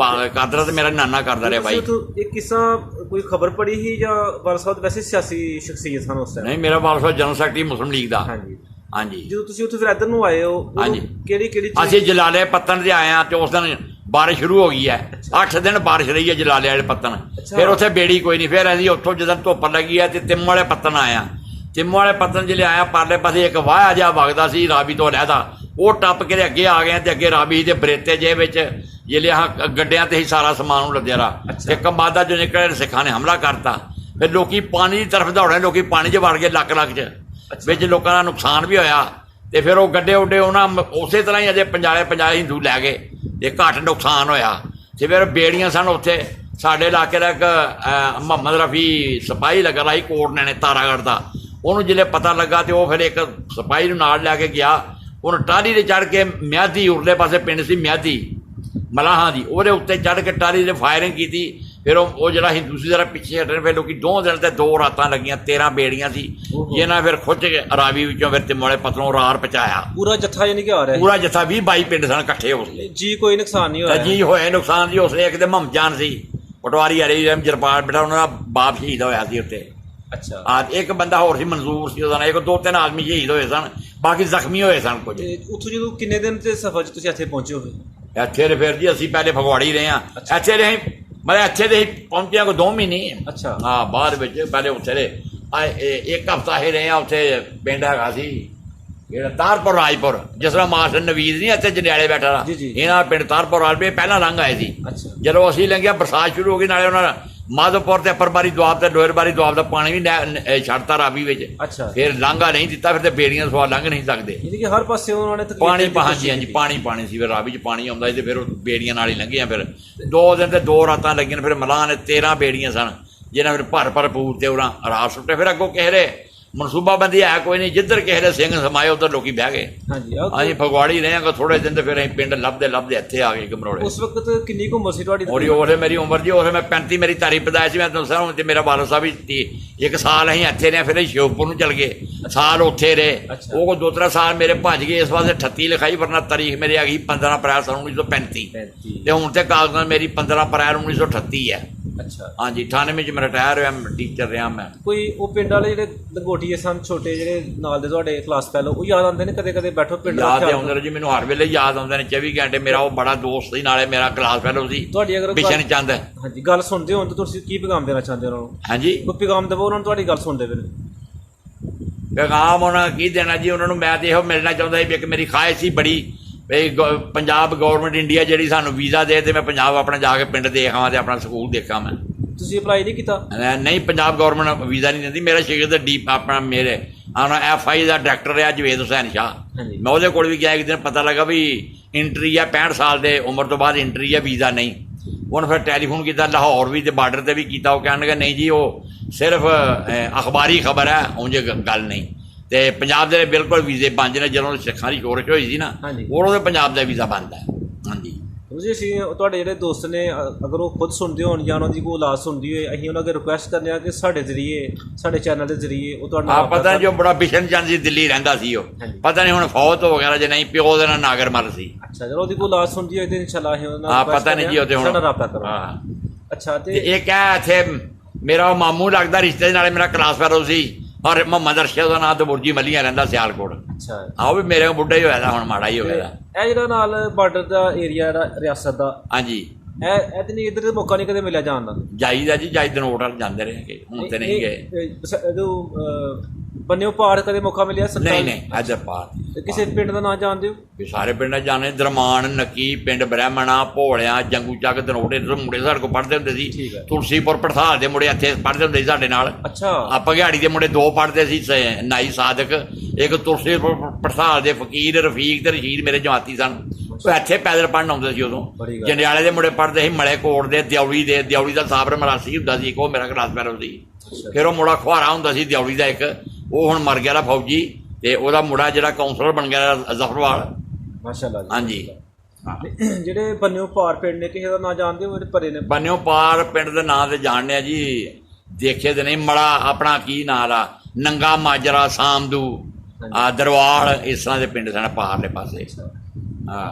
ਕਰਦਾ ਤੇ ਮੇਰਾ ਨਾਨਾ ਕਰਦਾ ਰਿਹਾ ਬਾਈ। ਇਹ ਕਿੱਸਾ ਕੋਈ ਖਬਰ ਪੜੀ ਸੀ ਜਾਂ ਵਾਲਾ ਸਾਹਿਬ ਵੈਸੇ ਸਿਆਸੀ ਸ਼ਖਸੀਅਤ ਸਨ ਉਸ ਟਾਈਮ? ਨਹੀਂ, ਮੇਰਾ ਵਾਲਾ ਸਾਹਿਬ ਜਨਰਲ ਸੈਕਟਰੀ ਮੁਸਲਿਮ ਲੀਗ ਦਾ। ਹਾਂਜੀ ਹਾਂਜੀ। ਜਦੋਂ ਤੁਸੀਂ ਉੱਥੇ ਫਿਰ ਇੱਧਰ ਨੂੰ ਆਏ ਹੋ, ਹਾਂਜੀ, ਕਿਹੜੀ ਅਸੀਂ ਜਲਾਲੇ ਪੱਤਨ ਤੇ ਆਏ ਹਾਂ ਤੇ ਉਸ ਦਿਨ ਬਾਰਿਸ਼ ਸ਼ੁਰੂ ਹੋ ਗਈ ਹੈ। 8 ਦਿਨ ਬਾਰਿਸ਼ ਰਹੀ ਹੈ ਜਲਾਲੇ ਵਾਲੇ ਪੱਤਨ। ਫਿਰ ਉੱਥੇ ਬੇੜੀ ਕੋਈ ਨਹੀਂ। ਫਿਰ ਅਸੀਂ ਉੱਥੋਂ ਜਦੋਂ ਧੁੱਪ ਲੱਗੀ ਹੈ ਤੇ ਤਿੰਮ ਵਾਲੇ ਪੱਤਨ ਆਇਆ। ਤਿੰਮ ਵਾਲੇ ਪੱਤਨ ਜਿਹੜੇ ਆਇਆ, ਪਰਲੇ ਪਾਸੇ ਇੱਕ ਵਾਇਆ ਜਿਹਾ ਵਗਦਾ ਸੀ ਰਾਵੀ ਤੋਂ ਲਹਿਦਾ, ਉਹ ਟੱਪ ਕੇ ਅੱਗੇ ਆ ਗਏ ਤੇ ਅੱਗੇ ਰਾਵੀ ਦੇ ਬਰੇਤੇ ਜੇ ਵਿੱਚ ਜਿਹੜੇ ਆਹ ਗੱਡਿਆਂ ਤੇ ਹੀ ਸਾਰਾ ਸਮਾਨ ਨੂੰ ਲੱਦਿਆ ਰਾ ਤੇ ਕੰਬਾਦਾ ਜੋ ਨਿਕਲੇ ਸਿੱਖਾਂ ਨੇ ਹਮਲਾ ਕਰਤਾ। ਫਿਰ ਲੋਕੀ ਪਾਣੀ ਦੀ ਤਰਫ ਦੌੜੇ, ਲੋਕੀ ਪਾਣੀ 'ਚ ਵੜ ਗਏ ਲੱਕ ਚ, ਵਿੱਚ ਲੋਕਾਂ ਦਾ ਨੁਕਸਾਨ ਵੀ ਹੋਇਆ। ਤੇ ਫਿਰ ਉਹ ਗੱਡੇ ਉੱਡੇ ਉਹਨਾਂ ਉਸੇ ਤਰ੍ਹਾਂ ਹੀ ਅਜੇ ਪੰਜਾਲੇ ਹਿੰਦੂ ਲੈ ਗਏ ਤੇ ਘੱਟ ਨੁਕਸਾਨ ਹੋਇਆ। ਤੇ ਫਿਰ ਬੇੜੀਆਂ ਸਨ ਉੱਥੇ। ਸਾਡੇ ਇਲਾਕੇ ਦਾ ਇੱਕ ਮੁਹੰਮਦ ਰਫੀ ਸਿਪਾਹੀ ਲੱਗਾ ਰਾਈ ਕੋਟ ਨੇ ਤਾਰਾਗੜ੍ਹ ਦਾ, ਉਹਨੂੰ ਜਿਹੜੇ ਪਤਾ ਲੱਗਾ ਤੇ ਉਹ ਫਿਰ ਇੱਕ ਸਿਪਾਹੀ ਨੂੰ ਨਾਲ ਲੈ ਕੇ ਗਿਆ। ਉਹਨੂੰ ਟਾਹਲੀ 'ਤੇ ਚੜ੍ਹ ਕੇ ਮਿਆਦੀ, ਉਰਲੇ ਪਾਸੇ ਪਿੰਡ ਸੀ ਮਿਆਦੀ ਮਲਾਹਾਂ ਦੀ, ਉਹਦੇ ਉੱਤੇ ਚੜ੍ਹ ਕੇ ਟਾਹਲੀ 'ਤੇ ਫਾਇਰਿੰਗ ਕੀਤੀ। ਫਿਰ ਉਹ ਜਿਹੜਾ ਹਿੰਦੂ ਸੀ ਜ਼ਰਾ ਪਿੱਛੇ ਹਟਣ। ਫਿਰ ਲੋਕੀ 2 ਦਿਨ ਤੇ 2 ਰਾਤਾਂ ਲੱਗੀਆਂ। 13 ਬੇੜੀਆਂ ਸੀ ਜਿਹਨਾਂ ਫਿਰ ਖੁੱਚ ਕੇ ਰਾਵੀ ਵਿੱਚੋਂ ਫਿਰ ਤਿੰਮੋਲੇ ਪੱਤਨੋਂ ਰਾਰ ਪਹੁੰਚਾਇਆ। ਪੂਰਾ ਜੱਥਾ ਯਾਨੀ ਕਿ ਆ ਰਿਹਾ, ਪੂਰਾ ਜੱਥਾ 20-22 ਪਿੰਡ ਸਨ ਇਕੱਠੇ ਉਸਲੇ ਜੀ। ਕੋਈ ਨੁਕਸਾਨ ਨਹੀਂ ਹੋਇਆ ਜੀ? ਹੋਇਆ ਨੁਕਸਾਨ ਜੀ। ਉਸਲੇ ਇੱਕ ਤੇ ਮੁਹੰਮਦ ਸੀ ਪਟਵਾਰੀ ਵਾਲੀ ਜਰਪਾਲ ਬੇਟਾ, ਉਹਨਾਂ ਦਾ ਬਾਪ ਸ਼ਹੀਦ ਹੋਇਆ ਸੀ ਉੱਤੇ। ਅੱਛਾ। ਇੱਕ ਬੰਦਾ ਹੋਰ ਸੀ ਮਨਜ਼ੂਰ ਸੀ ਉਹਦਾ ਨਾਂ। ਇੱਕ 2-3 ਆਦਮੀ ਸ਼ਹੀਦ ਹੋਏ ਸਨ, ਬਾਕੀ ਜ਼ਖਮੀ ਹੋਏ ਸਨ ਕੁਝ। ਉੱਥੋਂ ਜਦੋਂ ਕਿੰਨੇ ਦਿਨ ਤੇ ਸਫ਼ਰ 'ਚ ਤੁਸੀਂ ਇੱਥੇ ਪਹੁੰਚੇ ਹੋ? ਇੱਥੇ ਤੇ ਫਿਰ ਜੀ ਅਸੀਂ ਪਹਿਲੇ ਫਗਵਾੜੀ ਰਹੇ ਹਾਂ। ਇੱਥੇ ਰਹੇ ਮਤਲਬ ਇੱਥੇ ਦੇ ਪਹੁੰਚਿਆ ਕੋਈ 2 ਮਹੀਨੇ। ਅੱਛਾ। ਹਾਂ, ਬਾਅਦ ਵਿੱਚ ਪਹਿਲੇ ਉੱਥੇ ਰਹੇ 1 ਹਫ਼ਤਾ ਹੀ ਰਹੇ ਹਾਂ। ਉੱਥੇ ਪਿੰਡ ਹੈਗਾ ਸੀ ਜਿਹੜਾ ਤਾਰਪੁਰ ਰਾਜਪੁਰ, ਜਿਸ ਤਰ੍ਹਾਂ ਮਾਸਟਰ ਨਵੀਦ ਨਹੀਂ ਇੱਥੇ ਜੰਡਿਆਲੇ ਬੈਠਾ ਰਾ, ਇਹਨਾਂ ਪਿੰਡ ਤਾਰਪੁਰ ਰਾਜਪੁਰ ਪਹਿਲਾਂ ਲੰਘ ਆਏ ਸੀ। ਜਦੋਂ ਅਸੀਂ ਲੰਘਿਆ ਬਰਸਾਤ ਸ਼ੁਰੂ ਹੋ ਗਈ, ਨਾਲੇ ਉਹਨਾਂ ਮਾਧੋਪੁਰ ਤੇ ਅੱਪਰਬਾਰੀ ਦੁਆਬ ਤੇ ਡੋਇਰਬਾਰੀ ਦੁਆਬ ਦਾ ਪਾਣੀ ਵੀ ਛੱਡਤਾ ਰਾਵੀ ਵਿੱਚ। ਫਿਰ ਲਾਂਘਾ ਨਹੀਂ ਦਿੱਤਾ, ਫਿਰ ਤੇ ਬੇੜੀਆਂ ਸਵਾ ਲੰਘ ਨਹੀਂ ਸਕਦੇ। ਹਰ ਪਾਸੇ ਉਹਨਾਂ ਨੇ ਪਾਣੀ ਹਾਂਜੀ ਪਾਣੀ ਸੀ। ਫਿਰ ਰਾਵੀ 'ਚ ਪਾਣੀ ਆਉਂਦਾ ਸੀ ਤੇ ਫਿਰ ਉਹ ਬੇੜੀਆਂ ਨਾਲ ਹੀ ਲੰਘੀਆਂ। ਫਿਰ 2 ਦਿਨ ਤੇ 2 ਰਾਤਾਂ ਲੱਗੀਆਂ। ਫਿਰ ਮਲਾਹ ਨੇ 13 ਬੇੜੀਆਂ ਸਨ ਜਿਹਨਾਂ ਫਿਰ ਭਰ ਪੂਰ ਤੇ ਉਹਨਾਂ ਰਾਤ ਸੁੱਟੇ। ਫਿਰ ਅੱਗੋਂ ਕਿਸੇ ਦੇ ਮਨਸੂਬਾਬੰਦੀ ਹੈ ਕੋਈ ਨਹੀਂ, ਜਿੱਧਰ ਕਿਸੇ ਦੇ ਸਿੰਘ ਸਮਾਏ ਉੱਧਰ ਲੋਕੀ ਬਹਿ ਗਏ। ਅਸੀਂ ਫਗਵਾੜੀ ਰਹੇ ਹਾਂ ਥੋੜੇ ਦਿਨ ਤੇ ਫਿਰ ਅਸੀਂ ਪਿੰਡ ਲੱਭਦੇ ਇੱਥੇ ਆ ਗਏ ਗਮਰੋੜੇ। ਉਸ ਵਕਤ ਕਿੰਨੀ ਕੁ ਉਮਰ ਸੀ ਤੁਹਾਡੀ? ਉਹਦੇ ਮੇਰੀ ਉਮਰ ਜੀ ਉਹਦੇ ਮੈਂ 35 ਮੇਰੀ ਤਾਰੀਖ ਪਦਾਇਸ਼ ਸੀ। ਮੈਂ ਦੱਸਿਆ ਹੁਣ ਤੇ ਮੇਰਾ ਵਾਲਦ ਸਾਹਿਬ ਵੀ 1 ਸਾਲ ਅਸੀਂ ਇੱਥੇ ਰਹੇ। ਫਿਰ ਅਸੀਂ ਸ਼ਿਵਪੁਰ ਨੂੰ ਚਲ ਗਏ, ਸਾਲ ਉੱਥੇ ਰਹੇ। ਉਹ ਕੋਈ 2-3 ਸਾਲ ਮੇਰੇ ਭੱਜ ਗਏ। ਇਸ ਵਾਸਤੇ 38 ਲਿਖਾਈ, ਵਰਨਾ ਤਾਰੀਖ ਮੇਰੀ ਆ ਗਈ 15 ਅਪ੍ਰੈਲ 1935 ਤੇ ਹੁਣ ਤੇ ਕਾਗਜ਼ਾਂ ਮੇਰੀ 15 ਅਪ੍ਰੈਲ 1938 ਹੈ। ਅੱਛਾ। ਹਾਂਜੀ, 98 'ਚ ਮੈਂ ਰਿਟਾਇਰ ਹੋਇਆ, ਟੀਚਰ ਰਿਹਾ ਮੈਂ। ਕੋਈ ਉਹ ਪਿੰਡ ਵਾਲੇ ਜਿਹੜੇ ਲੰਗੋਟੀਏ ਸਨ ਛੋਟੇ, ਜਿਹੜੇ ਨਾਲ ਦੇ ਤੁਹਾਡੇ ਕਲਾਸ ਫੈਲੋ, ਉਹ ਯਾਦ ਆਉਂਦੇ ਨੇ? ਕਦੇ ਬੈਠੋ ਪਿੰਡ ਯਾਦ ਆਉਂਦੇ ਨੇ ਜੀ, ਮੈਨੂੰ ਹਰ ਵੇਲੇ ਯਾਦ ਆਉਂਦੇ ਨੇ 24 ਘੰਟੇ। ਮੇਰਾ ਉਹ ਬੜਾ ਦੋਸਤ ਸੀ, ਨਾਲੇ ਮੇਰਾ ਕਲਾਸ ਫੈਲੋ ਸੀ ਤੁਹਾਡੀ। ਅਗਰ ਬਿਸ਼ਨ ਚੰਦ ਹਾਂਜੀ ਗੱਲ ਸੁਣਦੇ ਹੋ ਤਾਂ ਤੁਸੀਂ ਕੀ ਪੈਗਾਮ ਦੇਣਾ ਚਾਹੁੰਦੇ ਹੋ ਉਹਨਾਂ ਨੂੰ? ਹਾਂਜੀ, ਕੋਈ ਪੈਗਾਮ ਦੇਵੋ ਉਹਨਾਂ ਨੂੰ ਤੁਹਾਡੀ ਗੱਲ ਸੁਣਦੇ ਫਿਰ। ਪੈਗਾਮ ਉਹਨਾਂ ਨੂੰ ਕੀ ਦੇਣਾ ਜੀ? ਉਹਨਾਂ ਨੂੰ ਮੈਂ ਤੇ ਇਹੋ ਮਿਲਣਾ ਚਾਹੁੰਦਾ ਸੀ ਵੀ ਇੱਕ ਮੇਰੀ ਖਾਹਿਸ਼ ਸੀ ਬੜੀ ਵੀ ਪੰਜਾਬ ਗੌਰਮੈਂਟ ਇੰਡੀਆ ਜਿਹੜੀ ਸਾਨੂੰ ਵੀਜ਼ਾ ਦੇ ਤੇ ਮੈਂ ਪੰਜਾਬ ਆਪਣਾ ਜਾ ਕੇ ਪਿੰਡ ਦੇਖ ਆਵਾਂ ਤੇ ਆਪਣਾ ਸਕੂਲ ਦੇਖਾਂ। ਮੈਂ ਤੁਸੀਂ ਅਪਲਾਈ ਨਹੀਂ ਕੀਤਾ? ਨਹੀਂ, ਪੰਜਾਬ ਗੌਰਮੈਂਟ ਵੀਜ਼ਾ ਨਹੀਂ ਦਿੰਦੀ। ਮੇਰਾ ਸ਼ੇਖ ਦਾ ਡੀਪ ਆਪਣਾ ਮੇਰੇ FI ਦਾ ਡਾਇਰੈਕਟਰ ਰਿਹਾ ਜਵੇਦ ਹੁਸੈਨ ਸ਼ਾਹ। ਮੈਂ ਉਹਦੇ ਕੋਲ ਵੀ ਗਿਆ ਇੱਕ ਦਿਨ, ਪਤਾ ਲੱਗਾ ਵੀ ਇੰਟਰੀ ਆ 65 ਸਾਲ ਦੇ ਉਮਰ ਤੋਂ ਬਾਅਦ ਇੰਟਰੀ ਆ, ਵੀਜ਼ਾ ਨਹੀਂ। ਉਹਨੇ ਫਿਰ ਟੈਲੀਫੋਨ ਕੀਤਾ ਲਾਹੌਰ ਵੀ ਤੇ ਬਾਰਡਰ ਤੇ ਵੀ ਕੀਤਾ। ਉਹ ਕਹਿਣ ਲੱਗਾ ਨਹੀਂ ਜੀ ਉਹ ਸਿਰਫ ਅਖਬਾਰੀ ਖਬਰ ਹੈ, ਉਂਝ ਗੱਲ ਨਹੀਂ। ਤੇ ਪੰਜਾਬ ਦੇ ਬਿਲਕੁਲ ਵੀਜ਼ੇ ਬੰਦ ਨੇ। ਜਦੋਂ ਸਿੱਖਾਂ ਦੀ ਸ਼ੋਰਸ਼ ਹੋਈ ਸੀ ਨਾ, ਉਹਦੇ ਪੰਜਾਬ ਦਾ ਵੀਜ਼ਾ ਬੰਦ ਹੈ। ਹਾਂਜੀ। ਤੁਸੀਂ ਅਸੀਂ ਤੁਹਾਡੇ ਜਿਹੜੇ ਦੋਸਤ ਨੇ, ਅਗਰ ਉਹ ਖੁਦ ਸੁਣਦੇ ਹੋਣ ਜਾਂ ਉਹਨਾਂ ਦੀ ਕੋਈ ਔਲਾਦ ਸੁਣਦੀ ਹੋਏ, ਅਸੀਂ ਉਹਨਾਂ ਅੱਗੇ ਰਿਕੁਐਸਟ ਕਰਦੇ ਹਾਂ ਕਿ ਸਾਡੇ ਜ਼ਰੀਏ, ਸਾਡੇ ਚੈਨਲ ਦੇ ਜ਼ਰੀਏ ਉਹ ਤੁਹਾਡਾ ਪਤਾ ਨਹੀਂ ਜੋ ਬੜਾ ਬਿਸ਼ਨ ਚੰਦ ਸੀ ਦਿੱਲੀ ਰਹਿੰਦਾ ਸੀ, ਉਹ ਪਤਾ ਨਹੀਂ ਹੁਣ ਫੌਤ ਹੋ ਗਿਆ ਜੇ ਨਹੀਂ, ਪਿਓ ਦੇ ਨਾਲ ਨਾਗਰ ਮਰ ਸੀ। ਅੱਛਾ, ਜਦੋਂ ਉਹਦੀ ਕੋਈ ਔਲਾਦ ਸੁਣਦੀ ਹੋਏ ਤੇ ਇਨਸ਼ਾਅੱਲਾ ਅਸੀਂ ਉਹਨਾਂ ਨਾਲ ਪਤਾ ਨਹੀਂ ਜੀ ਉਹ ਤੇ ਹੁਣ ਰਾਬਤਾ ਕਰਾਂਗੇ। ਅੱਛਾ। ਤੇ ਇਹ ਕਹਿ ਇੱਥੇ ਮੇਰਾ ਮਾਮੂ ਲੱਗਦਾ ਰਿਸ਼ਤੇ ਨਾਲੇ ਮੇਰਾ ਕਲਾਸ ਫੈਲੋ ਸੀ, ਔਰ ਮੁਹੰਮਦ ਅਰਸ਼ਦ ਦਾ ਨਾਮ ਤੇ ਬੁਰਜੀ ਮੱਲੀਆਂ ਰਹਿੰਦਾ ਸਿਆਲਕੋਟ। ਅੱਛਾ। ਆਹ ਵੀ ਮੇਰੇ ਬੁੱਢਾ ਹੀ ਹੋਇਆ ਹੁਣ, ਮਾੜਾ ਹੀ ਹੋਇਆ। ਇਹ ਜਿਹੜਾ ਨਾਲ ਬਾਰਡਰ ਦਾ ਏਰੀਆ ਰਿਆਸਤ ਦਾ, ਹਾਂਜੀ, ਇਹ ਤੇ ਨਹੀਂ ਇੱਧਰ ਤੇ ਮੌਕਾ ਨਹੀਂ ਕਦੇ ਮਿਲਿਆ ਜਾਣ ਦਾ? ਜਾਈਦਾ ਜੀ, ਜਾਈ ਦਨੋਟ ਵਾਲ ਜਾਂਦੇ ਰਹੇ, ਹੁਣ ਤੇ ਨਹੀਂ ਗਏ। ਬੰਨਿਓ ਪਾਰ ਕਦੇ ਮੌਕਾ ਮਿਲਿਆ? ਨਹੀਂ, ਇੱਧਰ ਪਾਰ। ਕਿਸੇ ਪਿੰਡ ਦਾ ਨਾਂ ਜਾਣਦੇ ਹੋ? ਵੀ ਸਾਰੇ ਪਿੰਡਾਂ ਜਾਣੇ, ਦਰਮਾਨ, ਨੱਕੀ, ਪਿੰਡ ਬ੍ਰਹਿਮਣਾ, ਭੋਲਿਆ, ਜੰਗੂ ਚੱਕ, ਦਨੋਟੇ ਮੁੰਡੇ ਸਾਡੇ ਕੋਲ ਪੜ੍ਹਦੇ ਹੁੰਦੇ ਸੀ। ਤੁਲਸੀਪੁਰ ਪੜਥਾਲ ਦੇ ਮੁੰਡੇ ਇੱਥੇ ਪੜ੍ਹਦੇ ਹੁੰਦੇ ਸੀ ਸਾਡੇ ਨਾਲ। ਅੱਛਾ। ਆਪਾਂ ਘਿਆੜੀ ਦੇ ਮੁੰਡੇ 2 ਪੜ੍ਹਦੇ ਸੀ, ਨਾਈ ਸਾਦਕ, ਇੱਕ ਤੁਲਸੀਪੁਰ ਪੜਥਾਲ ਦੇ ਫਕੀਰ ਰਫੀਕ ਤੇ ਰਸ਼ੀਦ ਮੇਰੇ ਜਮਾਤੀ ਸਨ। ਉਹ ਇੱਥੇ ਪੈਦਲ ਪੜ੍ਹਨ ਆਉਂਦੇ ਸੀ ਉਦੋਂ। ਜੰਡਿਆਲੇ ਦੇ ਮੁੰਡੇ ਪੜ੍ਹਦੇ ਸੀ, ਮਲੇ ਕੋਟ ਦੇ, ਦਿਉਲੀ ਦਾ ਸਾਬਰ ਮਰਾਸੀ ਹੁੰਦਾ ਸੀ, ਉਹ ਮੇਰਾ ਕਲਾਸ ਫੈਲੋ ਸੀ। ਫਿਰ ਉਹ ਮੁੰਡਾ ਖੁਆਰਾ ਹੁੰਦਾ ਸੀ ਦਿਉਲੀ ਦਾ ਇੱਕ, ਉਹ ਹੁਣ ਮਰ ਗਿਆ ਫੌਜੀ, ਤੇ ਉਹਦਾ ਮੁੰਡਾ ਜਿਹੜਾ ਕਾਉਂਸਲਰ ਬਣ ਗਿਆ ਜ਼ਫਰਵਾਲ। ਮਾਸ਼ਾਅੱਲਾ। ਹਾਂਜੀ। ਜਿਹੜੇ ਬੰਨਿਓ ਪਾਰ ਪਿੰਡ ਨੇ, ਕਿਸੇ ਦਾ ਨਾਂ ਜਾਣਦੇ ਹੋ? ਭਰੇ ਨੇ ਬੰਨਿਓ ਪਾਰ ਪਿੰਡ ਦੇ ਨਾਂ ਤੇ ਜਾਣਦੇ ਆ ਜੀ, ਦੇਖੇ ਤੇ ਨਹੀਂ। ਮੜਾ ਆਪਣਾ ਕੀ ਨਾਂ ਆ, ਨੰਗਾ ਮਾਜਰਾ, ਸਾਮਦੂ, ਦਰਵਾਲ, ਇਸ ਤਰ੍ਹਾਂ ਦੇ ਪਿੰਡ ਸਨ ਪਾਰਲੇ ਪਾਸੇ। ਹਾਂ,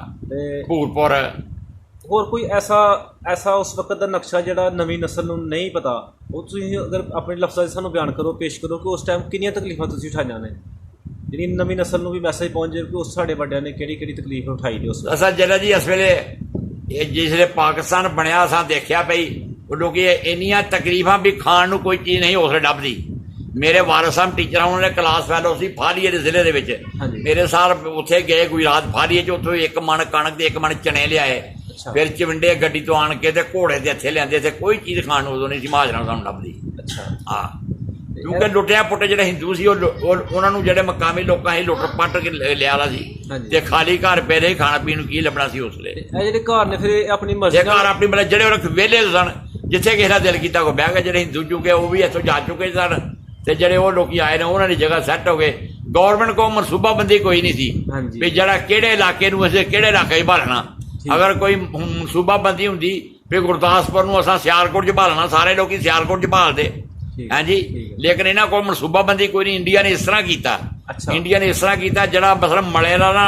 ਭੂਰਪੁਰ, ਹੋਰ ਕੋਈ ਐਸਾ ਉਸ ਵਕਤ ਦਾ ਨਕਸ਼ਾ ਜਿਹੜਾ ਨਵੀਂ ਨਸਲ ਨੂੰ ਨਹੀਂ ਪਤਾ, ਉਹ ਤੁਸੀਂ ਅਗਰ ਆਪਣੇ ਲਫ਼ਜ਼ਾਂ 'ਚ ਸਾਨੂੰ ਬਿਆਨ ਕਰੋ, ਪੇਸ਼ ਕਰੋ ਕਿ ਉਸ ਟਾਈਮ ਕਿੰਨੀਆਂ ਤਕਲੀਫਾਂ ਤੁਸੀਂ ਉਠਾਈਆਂ ਨੇ, ਜਿਹੜੀ ਨਵੀਂ ਨਸਲ ਨੂੰ ਵੀ ਮੈਸੇਜ ਪਹੁੰਚ ਜਾਵੇ ਕਿ ਉਸ ਸਾਡੇ ਵੱਡਿਆਂ ਨੇ ਕਿਹੜੀ ਤਕਲੀਫ ਉਠਾਈ ਦੀ ਉਸ ਵਕਤ। ਅਸਾਂ ਜਿਹੜਾ ਜੀ ਇਸ ਵੇਲੇ ਇਹ ਜਿਸਲੇ ਪਾਕਿਸਤਾਨ ਬਣਿਆ ਅਸਾਂ ਦੇਖਿਆ ਪਈ ਉਹ ਲੋਕੀ ਇੰਨੀਆਂ ਤਕਲੀਫਾਂ ਵੀ ਖਾਣ ਨੂੰ ਕੋਈ ਚੀਜ਼ ਨਹੀਂ ਉਸਲੇ ਲੱਭਦੀ। ਮੇਰੇ ਵਾਰਿਸ ਸਾਹਿਬ ਟੀਚਰ ਉਹਨਾਂ ਨੇ ਕਲਾਸ ਫੈਲੋ ਸੀ ਫਾਲੀਏ ਦੇ ਜ਼ਿਲ੍ਹੇ ਦੇ ਵਿੱਚ। ਮੇਰੇ ਸਾਲ ਉੱਥੇ ਗਏ ਗੁਜਰਾਤ ਫਾਲੀਏ 'ਚ, ਉੱਥੋਂ 1 ਮਣ ਕਣਕ ਤੇ 1 ਮਣ ਚਨੇ ਲਿਆਏ, ਫਿਰ ਚਿਵੰਡੇ ਗੱਡੀ ਤੋਂ ਆਣ ਕੇ ਤੇ ਘੋੜੇ ਦੇ ਇੱਥੇ ਲਿਆਂਦੇ। ਇੱਥੇ ਕੋਈ ਚੀਜ਼ ਖਾਣ ਨੂੰ ਉਦੋਂ ਨਹੀਂ ਸੀ ਮਹਾਜਰਾਂ ਸਾਨੂੰ ਲੱਭਦੀ। ਹਾਂ, ਕਿਉਂਕਿ ਲੁੱਟਿਆ ਪੁੱਟੇ ਜਿਹੜੇ ਹਿੰਦੂ ਸੀ ਉਹਨਾਂ ਨੂੰ ਜਿਹੜੇ ਮਕਾਮੀ ਲੋਕਾਂ ਸੀ ਲੁੱਟ ਪੱਟ ਕੇ ਲਿਆ ਦਾ ਸੀ ਤੇ ਖਾਲੀ ਘਰ ਪਏ ਰਹੇ, ਖਾਣ ਪੀਣ ਨੂੰ ਕੀ ਲੱਭਣਾ ਸੀ ਉਸਲੇ। ਇਹ ਜਿਹੜੇ ਘਰ ਨੇ ਫਿਰ ਆਪਣੀ ਮਰਜ਼ੀ ਘਰ ਆਪਣੀ ਮਤਲਬ ਜਿਹੜੇ ਉਹ ਵਿਹਲੇ ਸਨ, ਜਿੱਥੇ ਕਿਸੇ ਦਾ ਦਿਲ ਕੀਤਾ ਕੋ ਬਹਿ ਗਿਆ। ਜਿਹੜੇ ਹਿੰਦੂ ਚੁੱਕੇ ਉਹ ਵੀ ਇੱਥੋਂ ਜਾ ਚੁੱਕੇ ਸਨ ਤੇ ਜਿਹੜੇ ਉਹ ਲੋਕੀ ਆਏ ਨੇ ਉਹਨਾਂ ਦੀ ਜਗ੍ਹਾ ਸੈੱਟ ਹੋ ਗਏ। ਗੌਰਮੈਂਟ ਕੋਲ ਮਨਸੂਬਾਬੰਦੀ ਕੋਈ ਨਹੀਂ ਸੀ ਵੀ ਜਿਹੜਾ ਕਿਹੜੇ ਇਲਾਕੇ ਨੂੰ ਅਸੀਂ ਕਿਹੜੇ ਇਲਾਕੇ 'ਚ ਭਾਲਣਾ। ਅਗਰ ਕੋਈ ਮਨਸੂਬਾਬੰਦੀ ਹੁੰਦੀ ਵੀ ਗੁਰਦਾਸਪੁਰ ਨੂੰ ਅਸਾਂ ਸਿਆਲਕੋਟ 'ਚ ਭਾਲਣਾ, ਸਾਰੇ ਲੋਕੀ ਸਿਆਲਕੋਟ 'ਚ ਭਾਲਦੇ। ਹਾਂਜੀ, ਲੇਕਿਨ ਇਹਨਾਂ ਕੋਲ ਮਨਸੂਬਾਬੰਦੀ ਕੋਈ ਨਹੀਂ। ਇੰਡੀਆ ਨੇ ਇਸ ਤਰ੍ਹਾਂ ਕੀਤਾ, ਇੰਡੀਆ ਨੇ ਇਸ ਤਰ੍ਹਾਂ ਕੀਤਾ ਜਿਹੜਾ ਮਸਲਾ ਮਲੇ ਦਾ ਨਾ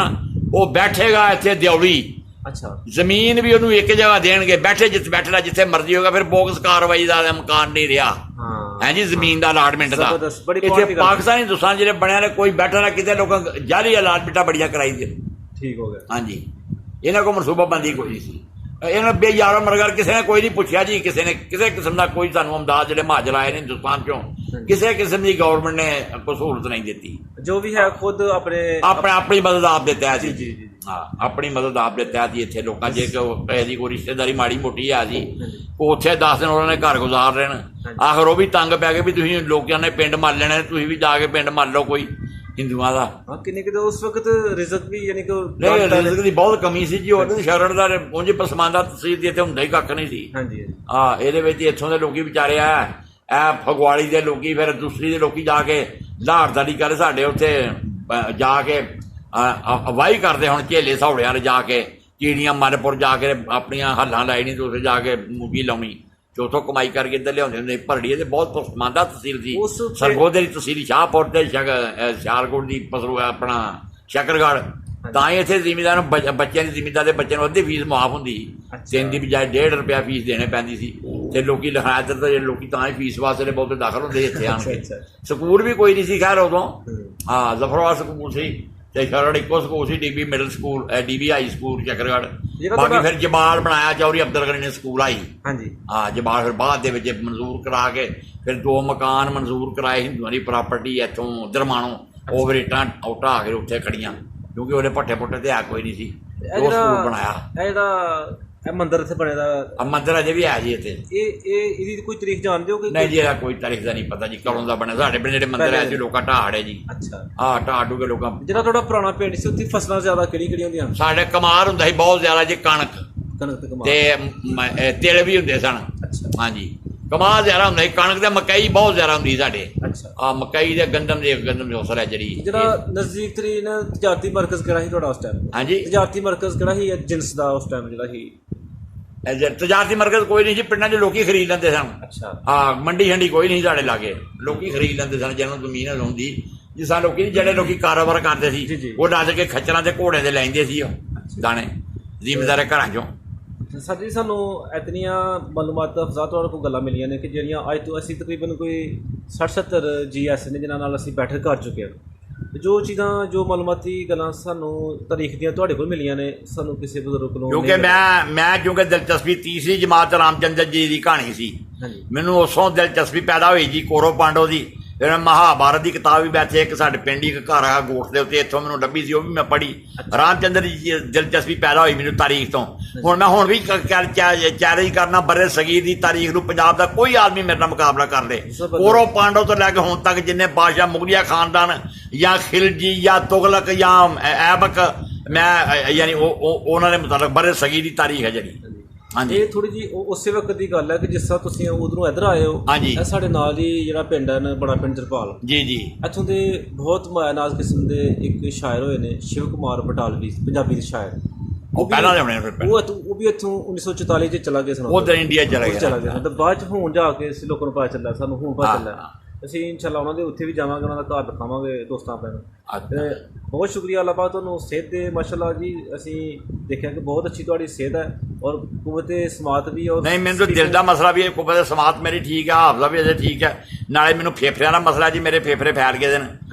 ਉਹ ਬੈਠੇਗਾ ਇੱਥੇ ਦਿਉਲੀ, ਜ਼ਮੀਨ ਵੀ ਉਹਨੂੰ ਇੱਕ ਜਗ੍ਹਾ ਦੇਣਗੇ, ਬੈਠੇ ਜਿੱਥੇ ਬੈਠਣਾ ਜਿੱਥੇ ਮਰਜ਼ੀ ਹੋਗਾ। ਫਿਰ ਬੋਗਸ ਕਾਰਵਾਈ ਦਾ ਇਮਕਾਨ ਨਹੀਂ ਰਿਹਾ ਹੈ ਜੀ ਜ਼ਮੀਨ ਦਾ ਅਲਾਟਮੈਂਟ ਦਾ। ਇੱਥੇ ਪਾਕਿਸਤਾਨ ਹਿੰਦੁਸਤਾਨ ਜਿਹੜੇ ਬਣਿਆ ਨੇ ਕੋਈ ਬੈਠਾ ਨਾ ਕਿਤੇ, ਲੋਕਾਂ ਜਾਲੀ ਅਲਾਟਮੈਂਟਾਂ ਬੜੀਆਂ ਕਰਾਈ ਦੇ। ਠੀਕ ਹੋ ਗਿਆ। ਹਾਂਜੀ, ਇਹਨਾਂ ਕੋਲ ਮਨਸੂਬਾਬੰਦੀ ਕੋਈ ਨਹੀਂ ਸੀ। ਇਹਨਾਂ ਬੇਯਾਰਾ ਮਰਗਰ ਕਿਸੇ ਨੇ ਕੋਈ ਨਹੀਂ ਪੁੱਛਿਆ ਜੀ, ਕਿਸੇ ਨੇ ਕਿਸੇ ਕਿਸਮ ਦਾ ਕੋਈ ਸਾਨੂੰ ਅਮਦਾਦ ਜਿਹੜੇ ਮਹਾਜਰ ਆਏ ਨੇ ਹਿੰਦੁਸਤਾਨ ਚੋਂ ਕਿਸੇ ਕਿਸਮ ਦੀ ਗੌਰਮੈਂਟ ਨੇ ਕੋਈ ਸਹੂਲਤ ਨਹੀਂ ਦਿੱਤੀ। ਜੋ ਵੀ ਹੈ ਖੁਦ ਆਪਣੀ ਮਦਦ ਆਪ ਦੇ ਤਹਿਤ ਹੀ। ਹਾਂ, ਆਪਣੀ ਮਦਦ ਆਪ ਦੇ ਤਹਿਤ ਹੀ ਇੱਥੇ ਲੋਕਾਂ ਜੇ ਪੈਸੇ ਦੀ ਕੋਈ ਰਿਸ਼ਤੇਦਾਰੀ ਮਾੜੀ ਮੋਟੀ ਆ ਜੀ, ਉਹ ਉੱਥੇ 10 ਦਿਨ ਉਹਨਾਂ ਨੇ ਘਰ ਗੁਜ਼ਾਰ ਰਹੇ ਨੇ। ਆਖਰ ਉਹ ਵੀ ਤੰਗ ਪੈ ਗਏ ਵੀ ਤੁਸੀਂ ਲੋਕਾਂ ਨੇ ਪਿੰਡ ਮੱਲ ਲੈਣਾ, ਤੁਸੀਂ ਵੀ ਜਾ ਕੇ ਪਿੰਡ ਮੱਲ ਲਓ ਕੋਈ ਹਿੰਦੂਆਂ ਦਾ। ਕਿੰਨੇ ਕਿਤੇ ਉਸ ਵਕਤ ਰਿਜ਼ਕ ਵੀ ਯਾਨੀ ਕਿ ਰਿਜ਼ਕ ਦੀ ਬਹੁਤ ਕਮੀ ਸੀ ਜੀ। ਉਹ ਸ਼ਰਨ ਦਾ ਉਂਝ ਪਸਮਾਨਦਾ ਤਸਵੀਰ ਦੀ ਇੱਥੇ ਹੁੰਦਾ ਹੀ ਕੱਖ ਨਹੀਂ ਸੀ। ਹਾਂ, ਇਹਦੇ ਵਿੱਚ ਇੱਥੋਂ ਦੇ ਲੋਕੀ ਵਿਚਾਰੇ ਇਹ ਫਗਵਾੜੀ ਦੇ ਲੋਕੀ, ਫਿਰ ਦੂਸਰੀ ਦੇ ਲੋਕੀ ਜਾ ਕੇ ਲਾਹੜਦਾਰੀ ਕਰ ਸਾਡੇ ਉੱਥੇ ਜਾ ਕੇ ਵਾਹੀ ਕਰਦੇ। ਹੁਣ ਝੇਲੇ ਸੌੜਿਆਂ ਨੇ ਜਾ ਕੇ ਕੀੜੀਆਂ ਮਨਪੁਰ ਜਾ ਕੇ ਆਪਣੀਆਂ ਹੱਲਾਂ ਲਾਈ ਨਹੀਂ ਤੇ ਉੱਥੇ ਜਾ ਕੇ ਮੂੰਗੀ ਲਾਉਣੀ ਤੇ ਉੱਥੋਂ ਕਮਾਈ ਕਰਕੇ ਇੱਧਰ ਲਿਆਉਂਦੇ ਹੁੰਦੇ। ਭਰੜੀਏ ਤੇ ਬਹੁਤ ਪਸਮਾਨਦਾ ਤਹਿਸੀਲ ਸੀ। ਸਰਗੋਧੇ ਦੀ ਤਹਿਸੀਲ ਸ਼ਾਹਪੁਰ ਤੇ ਸਿਆਲਕੋਟ ਦੀ ਆਪਣਾ ਸ਼ਕਰਗੜ੍ਹ। ਤਾਂ ਹੀ ਇੱਥੇ ਜ਼ਿਮੀਂਦਾਰ ਨੂੰ ਬੱਚਿਆਂ ਦੀ ਜ਼ਿਮੀਂਦਾਰ ਦੇ ਬੱਚਿਆਂ ਨੂੰ ਅੱਧੀ ਫੀਸ ਮੁਆਫ ਹੁੰਦੀ ਸੀ। 3 ਦੀ ਬਜਾਏ 1.5 ਰੁਪਇਆ ਫੀਸ ਦੇਣੇ ਪੈਂਦੀ ਸੀ। ਤੇ ਲੋਕੀ ਲਿਖਾਇਆ ਇੱਧਰ ਤਾਂ ਲੋਕੀ ਤਾਂ ਹੀ ਫੀਸ ਵਾਸਤੇ ਬਹੁਤ ਦਾਖਲ ਹੁੰਦੇ ਇੱਥੇ ਆਣ ਕੇ। ਸਕੂਲ ਵੀ ਕੋਈ ਨਹੀਂ ਸੀ ਖੈਰ ਉਦੋਂ। ਹਾਂ, ਜ਼ਫਰਵਾਦ ਸਕੂਲ ਸੀ ਤੇ ਖਰੜ ਇੱਕੋ ਸਕੂਲ ਸੀ, DB middle school, DB high school Shakargarh. ਬਾਕੀ ਫਿਰ ਜਮਾਲ ਬਣਾਇਆ ਚੌਧਰੀ ਅਬਦੁਲ ਗਨੀ ਨੇ ਸਕੂਲ ਆਈ। ਹਾਂ, ਜਮਾਲ ਫਿਰ ਬਾਅਦ ਦੇ ਵਿੱਚ ਮਨਜ਼ੂਰ ਕਰਾ ਕੇ ਫਿਰ 2 ਮਕਾਨ ਮਨਜ਼ੂਰ ਕਰਾਏ ਹਿੰਦੂਆਂ ਦੀ ਪ੍ਰਾਪਰਟੀ ਇੱਥੋਂ ਦਰਮਾਣੋਂ। ਉਹ ਫਿਰ ਇੱਟਾਂ ਢਾ ਕੇ ਉੱਥੇ ਖੜੀਆਂ ਕਿਉਂਕਿ ਉਹਦੇ ਭੱਠੇ ਪੁੱਠੇ ਤੇ ਹੈ ਕੋਈ ਨਹੀਂ ਸੀ। ਉਹ ਸਕੂਲ ਬਣਾਇਆ। ਇਹ ਮੰਦਿਰ ਇੱਥੇ ਬਣੇ ਦਾ ਮੰਦਿਰ ਅਜੇ ਵੀ ਹੈ ਜੀ ਇੱਥੇ। ਇਹਦੀ ਕੋਈ ਤਾਰੀਖ ਜਾਣਦੇ ਹੋ? ਨਹੀਂ ਜੀ, ਇਹਦਾ ਕੋਈ ਤਾਰੀਖ ਦਾ ਨਹੀਂ ਪਤਾ ਜੀ ਕਦੋਂ ਦਾ ਬਣਿਆ। ਸਾਡੇ ਪਿੰਡ ਜਿਹੜੇ ਮੰਦਿਰ ਹੈ ਜੀ ਲੋਕਾਂ ਢਾੜ ਹੈ ਜੀ। ਹਾਂ, ਢਾੜ ਡੂ ਕੇ ਲੋਕਾਂ। ਜਿਹੜਾ ਤੁਹਾਡਾ ਪੁਰਾਣਾ ਪਿੰਡ ਸੀ ਉੱਥੇ ਫਸਲਾਂ ਜ਼ਿਆਦਾ ਕਿਹੜੀਆਂ ਹੁੰਦੀਆਂ? ਸਾਡੇ ਕਮਾਰ ਹੁੰਦਾ ਸੀ ਬਹੁਤ ਜ਼ਿਆਦਾ ਜੀ, ਕਣਕ ਤੇ ਤਿਲ ਵੀ ਹੁੰਦੇ ਸਨ। ਹਾਂਜੀ, ਕਮਾਲ ਜ਼ਿਆਦਾ ਹੁੰਦਾ ਸੀ, ਕਣਕ ਤੇ ਮਕਈ ਬਹੁਤ ਜ਼ਿਆਦਾ ਹੁੰਦੀ ਸਾਡੇ। ਮਕਈ ਦੇ ਗੰਦਮ ਦੀ ਫਸਲ ਹੈ ਜਿਹੜੀ। ਜਿਹੜਾ ਨਜ਼ਦੀਕ ਤਰੀਨ ਤਜਾਰਤੀ ਮਰਕਜ਼ ਕਿਹੜਾ ਸੀ ਤੁਹਾਡਾ ਉਸ ਟਾਈਮ? ਹਾਂਜੀ, ਤਜਾਰਤੀ ਮਰਕਜ਼ ਕਿਹੜਾ ਸੀ ਜਿੰਸ ਦਾ ਉਸ ਟਾਈਮ ਜਿਹੜਾ ਸੀ? ਤਜਾਰਤੀ ਮਰਕਜ਼ ਕੋਈ ਨਹੀਂ ਸੀ, ਪਿੰਡਾਂ 'ਚ ਲੋਕੀ ਖਰੀਦ ਲੈਂਦੇ ਸਨ। ਹਾਂ, ਮੰਡੀ ਸ਼ੰਡੀ ਕੋਈ ਨਹੀਂ ਸਾਡੇ ਲਾਗੇ, ਲੋਕੀ ਖਰੀਦ ਲੈਂਦੇ ਸਨ ਜਿਹਨਾਂ ਨੂੰ ਜ਼ਮੀਨ ਹੁੰਦੀ। ਜਿਸ ਤਰ੍ਹਾਂ ਲੋਕੀ ਜਿਹੜੇ ਲੋਕੀ ਕਾਰੋਬਾਰ ਕਰਦੇ ਸੀ ਉਹ ਲੱਦ ਕੇ ਖੱਚਰਾਂ ਤੇ ਘੋੜੇ ਤੇ ਲੈਂਦੇ ਸੀ ਉਹ ਦਾਣੇ ਜ਼ਿਮੀਂਦਾਰਾਂ ਘਰਾਂ 'ਚੋਂ। ਸਰ ਜੀ, ਸਾਨੂੰ ਇਤਨੀਆਂ ਮਾਲੂਮਾਤ ਅਫਜ਼ਾਤ ਤੁਹਾਡੇ ਕੋਲ ਗੱਲਾਂ ਮਿਲੀਆਂ ਨੇ ਕਿ ਜਿਹੜੀਆਂ ਅੱਜ ਤੋਂ ਅਸੀਂ ਤਕਰੀਬਨ ਕੋਈ 60-70 ਜੀ ਐਸ ਨੇ ਜਿਨ੍ਹਾਂ ਨਾਲ ਅਸੀਂ ਬੈਠਕ ਕਰ ਚੁੱਕੇ ਹਾਂ। ਜੋ ਚੀਜ਼ਾਂ ਜੋ ਮਾਲੂਮਾਤੀ ਗੱਲਾਂ ਸਾਨੂੰ ਤਾਰੀਖ ਦੀਆਂ ਤੁਹਾਡੇ ਕੋਲ ਮਿਲੀਆਂ ਨੇ, ਸਾਨੂੰ ਕਿਸੇ ਬਜ਼ੁਰਗ ਕੋਲੋਂ। ਕਿਉਂਕਿ ਮੈਂ ਦਿਲਚਸਪੀ ਤੀਸਰੀ ਜਮਾਤ ਰਾਮਚੰਦਰ ਜੀ ਦੀ ਕਹਾਣੀ ਸੀ, ਮੈਨੂੰ ਉਸੋਂ ਦਿਲਚਸਪੀ ਪੈਦਾ ਹੋਈ ਜੀ। ਕੌਰਵ ਪਾਂਡਵ ਦੀ ਮਹਾਭਾਰਤ ਦੀ ਕਿਤਾਬ ਵੀ ਵੈਸੇ ਇੱਕ ਸਾਡੇ ਪਿੰਡ ਹੀ ਇੱਕ ਘਰ ਆ ਗੋਠ ਦੇ ਉੱਤੇ, ਇੱਥੋਂ ਮੈਨੂੰ ਲੱਭੀ ਸੀ, ਉਹ ਵੀ ਮੈਂ ਪੜ੍ਹੀ। ਰਾਮਚੰਦਰ ਜੀ ਦਿਲਚਸਪੀ ਪੈਦਾ ਹੋਈ ਮੈਨੂੰ ਤਾਰੀਖ ਤੋਂ। ਹੁਣ ਮੈਂ ਵੀ ਚੈਲੰਜ ਕਰਨਾ ਬਰੇ ਸਗੀਰ ਦੀ ਤਾਰੀਖ ਨੂੰ ਪੰਜਾਬ ਦਾ ਕੋਈ ਆਦਮੀ ਮੇਰੇ ਨਾਲ ਮੁਕਾਬਲਾ ਕਰ ਲੇ। ਕੌਰਵ ਪਾਂਡਵ ਤੋਂ ਲੈ ਕੇ ਹੁਣ ਤੱਕ ਜਿੰਨੇ ਬਾਦਸ਼ਾਹ ਮੁਗਲਿਆ ਖਾਨਦਾਨ ਜਾਂ ਖਿਲਜੀ ਜਾਂ ਤੁਗਲਕ ਜਾਂ ਐਬਕ, ਮੈਂ ਯਾਨੀ ਉਹਨਾਂ ਦੇ ਮੁਤਾਬਕ ਬਰੇ ਸਗੀਰ ਦੀ ਤਾਰੀਖ ਹੈ ਜਿਹੜੀ। ਹਾਂਜੀ, ਇਹ ਥੋੜੀ ਜੀ ਉਸੇ ਵਕਤ ਦੀ ਗੱਲ ਹੈ ਕਿ ਜਿਸ ਤਰ੍ਹਾਂ ਤੁਸੀਂ ਉਧਰੋਂ ਇੱਧਰ ਆਏ ਹੋ। ਹਾਂਜੀ, ਸਾਡੇ ਨਾਲ ਹੀ ਜਿਹੜਾ ਪਿੰਡ ਹੈ ਬੜਾ ਪਿੰਡ ਜਰਪਾਲ ਜੀ ਜੀ, ਇੱਥੋਂ ਦੇ ਬਹੁਤ ਮਾਇਨਾਜ਼ ਕਿਸਮ ਦੇ ਇੱਕ ਸ਼ਾਇਰ ਹੋਏ ਨੇ, ਸ਼ਿਵ ਕੁਮਾਰ ਬਟਾਲਵੀ, ਪੰਜਾਬੀ ਦੇ ਸ਼ਾਇਰ। ਉਹ ਪਹਿਲਾਂ ਦੇ ਹੋਣੇ ਫਿਰ। ਉਹ ਵੀ ਇੱਥੋਂ 1944 'ਚ ਚਲਾ ਗਿਆ ਸਨ, ਉਧਰ ਇੰਡੀਆ ਚਲਾ ਗਿਆ। ਤੇ ਬਾਅਦ 'ਚ ਹੁਣ ਜਾ ਕੇ ਅਸੀਂ ਲੋਕਾਂ ਨੂੰ ਪਤਾ ਚੱਲਿਆ, ਸਾਨੂੰ ਹੁਣ ਪਤਾ ਚੱਲਿਆ। ਅਸੀਂ ਇਨਸ਼ਾਅੱਲਾ ਉਹਨਾਂ ਦੇ ਉੱਥੇ ਵੀ ਜਾਵਾਂਗੇ, ਉਹਨਾਂ ਦਾ ਘਰ ਦਿਖਾਵਾਂਗੇ ਦੋਸਤਾਂ ਆਪਣੇ ਨੂੰ। ਤੇ ਬਹੁਤ ਸ਼ੁਕਰੀਆ ਅੱਲਾਹ ਪਾਕ ਤੁਹਾਨੂੰ ਸਿਹਤ ਦੇ ਮਾਸ਼ਾਅੱਲਾ ਜੀ। ਅਸੀਂ ਦੇਖਿਆ ਕਿ ਬਹੁਤ ਅੱਛੀ ਤੁਹਾਡੀ ਸਿਹਤ ਹੈ ਔਰ ਕੁਵਤੇ ਸਮਾਤ ਵੀ ਔਰ ਨਹੀਂ ਮੈਨੂੰ ਦਿਲ ਦਾ ਮਸਲਾ ਵੀ ਹੈ, ਕੁਵਤੇ ਸਮਾਤ ਮੇਰੀ ਠੀਕ ਹੈ, ਹਾਫਜ਼ਾ ਵੀ ਅਜੇ ਠੀਕ ਹੈ, ਨਾਲੇ ਮੈਨੂੰ ਫੇਫੜਿਆਂ ਦਾ ਮਸਲਾ ਜੀ, ਮੇਰੇ ਫੇਫੜੇ ਫੈਲ ਗਏ ਨੇ।